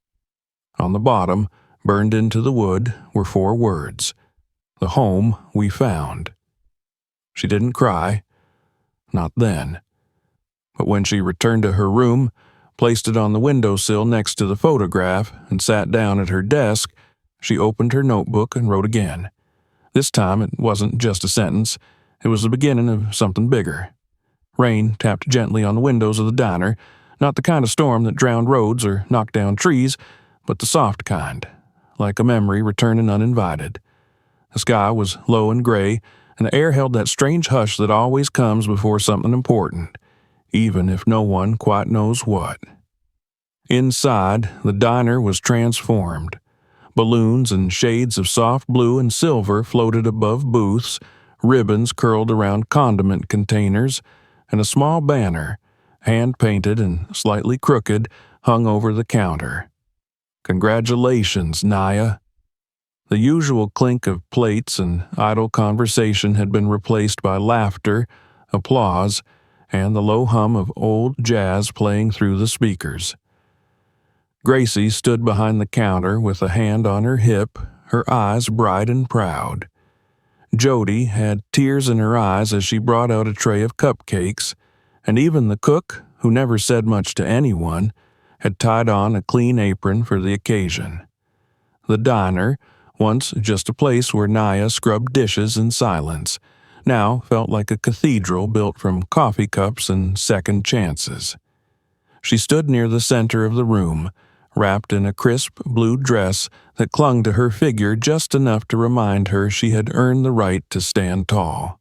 On the bottom, burned into the wood, were 4 words: "The home we found." She didn't cry, not then. But when she returned to her room, placed it on the windowsill next to the photograph, and sat down at her desk, she opened her notebook and wrote again. This time it wasn't just a sentence, it was the beginning of something bigger. Rain tapped gently on the windows of the diner, not the kind of storm that drowned roads or knocked down trees, but the soft kind, like a memory returning uninvited. The sky was low and gray, and the air held that strange hush that always comes before something important, even if no one quite knows what. Inside, the diner was transformed. Balloons and shades of soft blue and silver floated above booths, ribbons curled around condiment containers, and a small banner, hand-painted and slightly crooked, hung over the counter. "Congratulations, Naya." The usual clink of plates and idle conversation had been replaced by laughter, applause, and the low hum of old jazz playing through the speakers. Gracie stood behind the counter with a hand on her hip, her eyes bright and proud. Jody had tears in her eyes as she brought out a tray of cupcakes, and even the cook, who never said much to anyone, had tied on a clean apron for the occasion. The diner, once just a place where Naya scrubbed dishes in silence, now felt like a cathedral built from coffee cups and second chances. She stood near the center of the room, wrapped in a crisp blue dress that clung to her figure just enough to remind her she had earned the right to stand tall.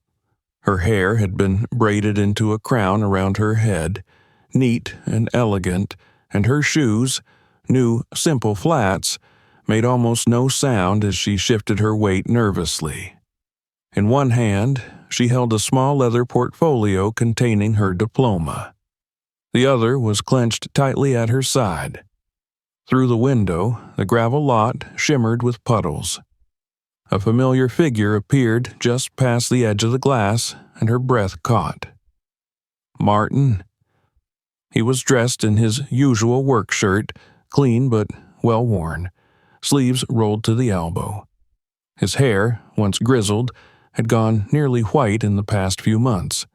Her hair had been braided into a crown around her head, neat and elegant, and her shoes, new simple flats, made almost no sound as she shifted her weight nervously. In one hand, she held a small leather portfolio containing her diploma. The other was clenched tightly at her side. Through the window, the gravel lot shimmered with puddles. A familiar figure appeared just past the edge of the glass, and her breath caught. Martin. He was dressed in his usual work shirt, clean but well worn, sleeves rolled to the elbow. His hair, once grizzled, had gone nearly white in the past few months.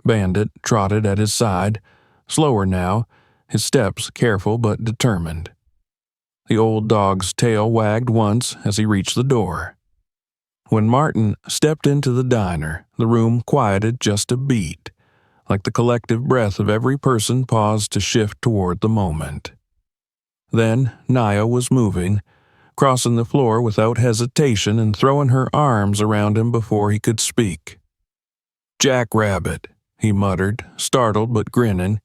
Bandit trotted at his side, slower now, his steps careful but determined. The old dog's tail wagged once as he reached the door. When Martin stepped into the diner, the room quieted just a beat, like the collective breath of every person paused to shift toward the moment. Then Naya was moving, crossing the floor without hesitation and throwing her arms around him before he could speak. "Jackrabbit," he muttered, startled but grinning.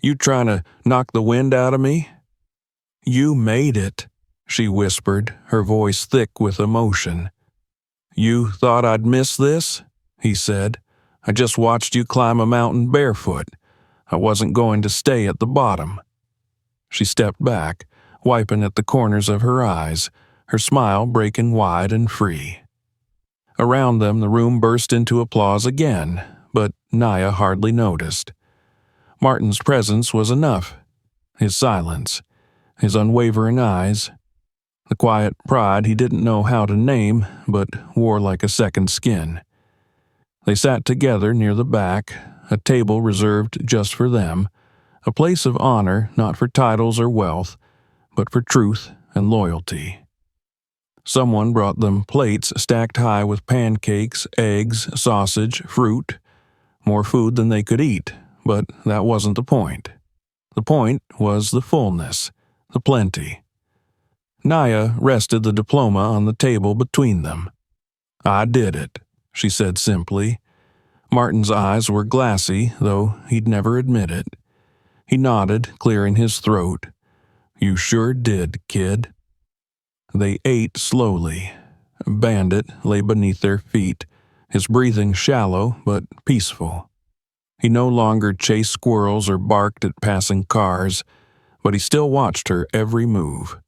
"You trying to knock the wind out of me?" "You made it," she whispered, her voice thick with emotion. "You thought I'd miss this?" he said. "I just watched you climb a mountain barefoot. I wasn't going to stay at the bottom." She stepped back, wiping at the corners of her eyes, her smile breaking wide and free. Around them the room burst into applause again, but Naya hardly noticed. Martin's presence was enough. His silence, his unwavering eyes, the quiet pride he didn't know how to name but wore like a second skin. They sat together near the back, a table reserved just for them, a place of honor not for titles or wealth, but for truth and loyalty. Someone brought them plates stacked high with pancakes, eggs, sausage, fruit, more food than they could eat, but that wasn't the point. The point was the fullness, the plenty. Naya rested the diploma on the table between them. "I did it," she said simply. Martin's eyes were glassy, though he'd never admit it. He nodded, clearing his throat. "You sure did, kid." They ate slowly. Bandit lay beneath their feet, his breathing shallow but peaceful. He no longer chased squirrels or barked at passing cars, but he still watched her every move.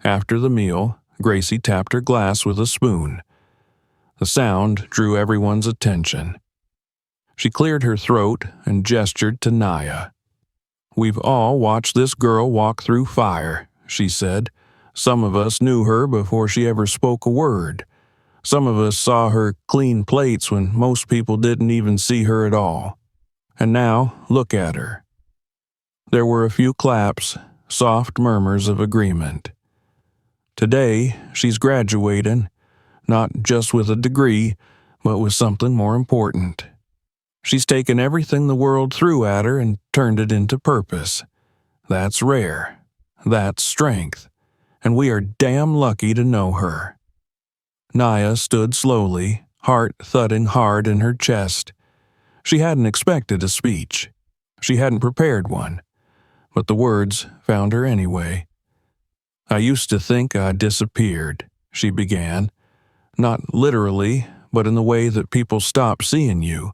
After the meal, Gracie tapped her glass with a spoon. The sound drew everyone's attention. She cleared her throat and gestured to Naya. "We've all watched this girl walk through fire," she said. "Some of us knew her before she ever spoke a word. Some of us saw her clean plates when most people didn't even see her at all. And now, look at her." There were a few claps, soft murmurs of agreement. Today, she's graduating, not just with a degree, but with something more important. She's taken everything the world threw at her and turned it into purpose. That's rare. That's strength. And we are damn lucky to know her. Naya stood slowly, heart thudding hard in her chest. She hadn't expected a speech. She hadn't prepared one. But the words found her anyway. "I used to think I disappeared," she began. "Not literally, but in the way that people stop seeing you,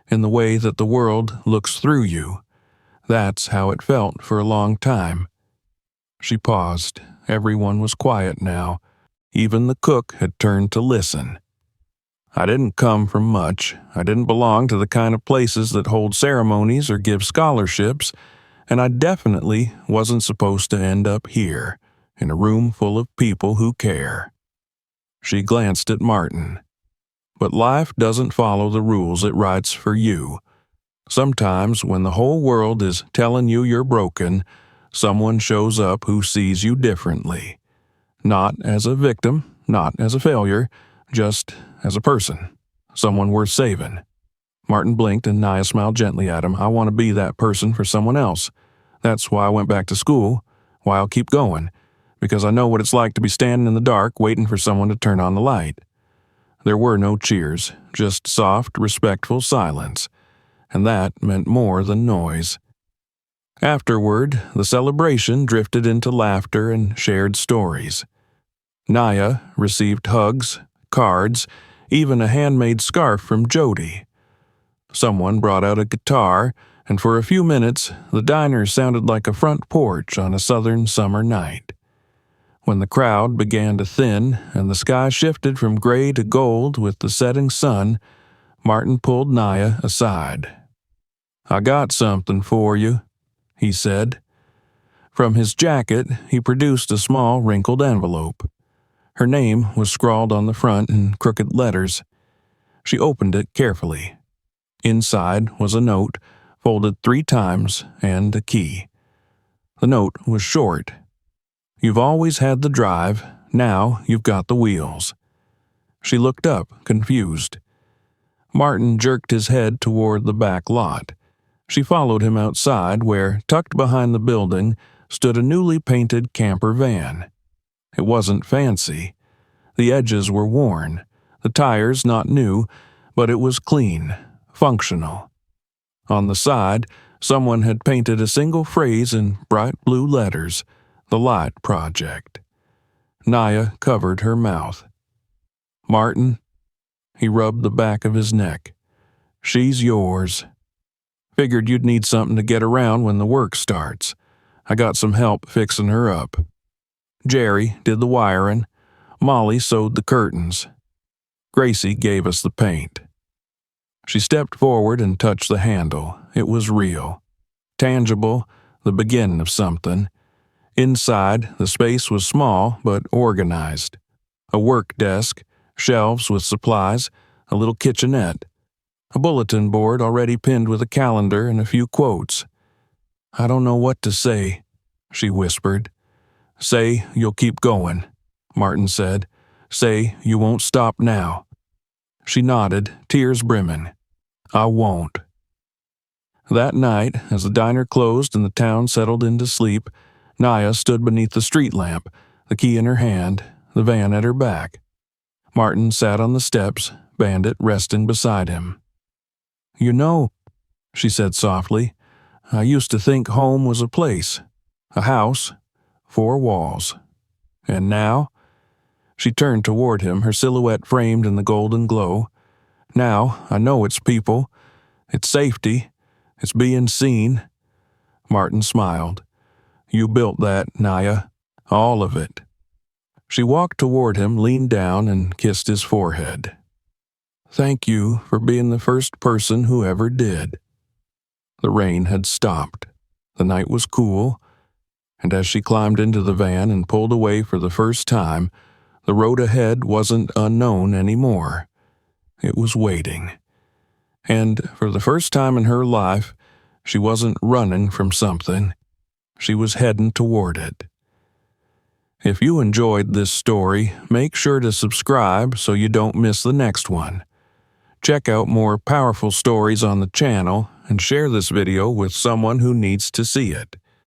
in the way that the world looks through you. That's how it felt for a long time." She paused. Everyone was quiet now. Even the cook had turned to listen. "I didn't come from much. I didn't belong to the kind of places that hold ceremonies or give scholarships, and I definitely wasn't supposed to end up here, in a room full of people who care." She glanced at Martin. "But life doesn't follow the rules it writes for you. Sometimes when the whole world is telling you you're broken, someone shows up who sees you differently. Not as a victim, not as a failure, just as a person. Someone worth saving." Martin blinked and Naya smiled gently at him. "I want to be that person for someone else. That's why I went back to school, why I'll keep going, because I know what it's like to be standing in the dark waiting for someone to turn on the light." There were no cheers, just soft, respectful silence, and that meant more than noise. Afterward, the celebration drifted into laughter and shared stories. Naya received hugs, cards, even a handmade scarf from Jody. Someone brought out a guitar, and for a few minutes, the diner sounded like a front porch on a southern summer night. When the crowd began to thin and the sky shifted from gray to gold with the setting sun, Martin pulled Naya aside. "I got something for you," he said. From his jacket, he produced a small wrinkled envelope. Her name was scrawled on the front in crooked letters. She opened it carefully. Inside was a note, folded 3 times, and a key. The note was short. "You've always had the drive, now you've got the wheels." She looked up, confused. Martin jerked his head toward the back lot. She followed him outside where, tucked behind the building, stood a newly painted camper van. It wasn't fancy. The edges were worn, the tires not new, but it was clean, functional. On the side, someone had painted a single phrase in bright blue letters, "The Light Project." Naya covered her mouth. "Martin," he rubbed the back of his neck, "she's yours. Figured you'd need something to get around when the work starts. I got some help fixing her up. Jerry did the wiring. Molly sewed the curtains. Gracie gave us the paint." She stepped forward and touched the handle. It was real. Tangible, the beginning of something. Inside, the space was small but organized. A work desk, shelves with supplies, a little kitchenette, a bulletin board already pinned with a calendar and a few quotes. "I don't know what to say," she whispered. "Say you'll keep going," Martin said. "Say you won't stop now." She nodded, tears brimming. "I won't." That night, as the diner closed and the town settled into sleep, Naya stood beneath the street lamp, the key in her hand, the van at her back. Martin sat on the steps, Bandit resting beside him. "You know," she said softly, "I used to think home was a place, a house, 4 walls. And now?" She turned toward him, her silhouette framed in the golden glow. "Now I know it's people. It's safety. It's being seen." Martin smiled. "You built that, Naya. All of it." She walked toward him, leaned down, and kissed his forehead. "Thank you for being the first person who ever did." The rain had stopped. The night was cool, and as she climbed into the van and pulled away for the first time, the road ahead wasn't unknown anymore. It was waiting. And for the first time in her life, she wasn't running from something. She was heading toward it. If you enjoyed this story, make sure to subscribe so you don't miss the next one. Check out more powerful stories on the channel and share this video with someone who needs to see it.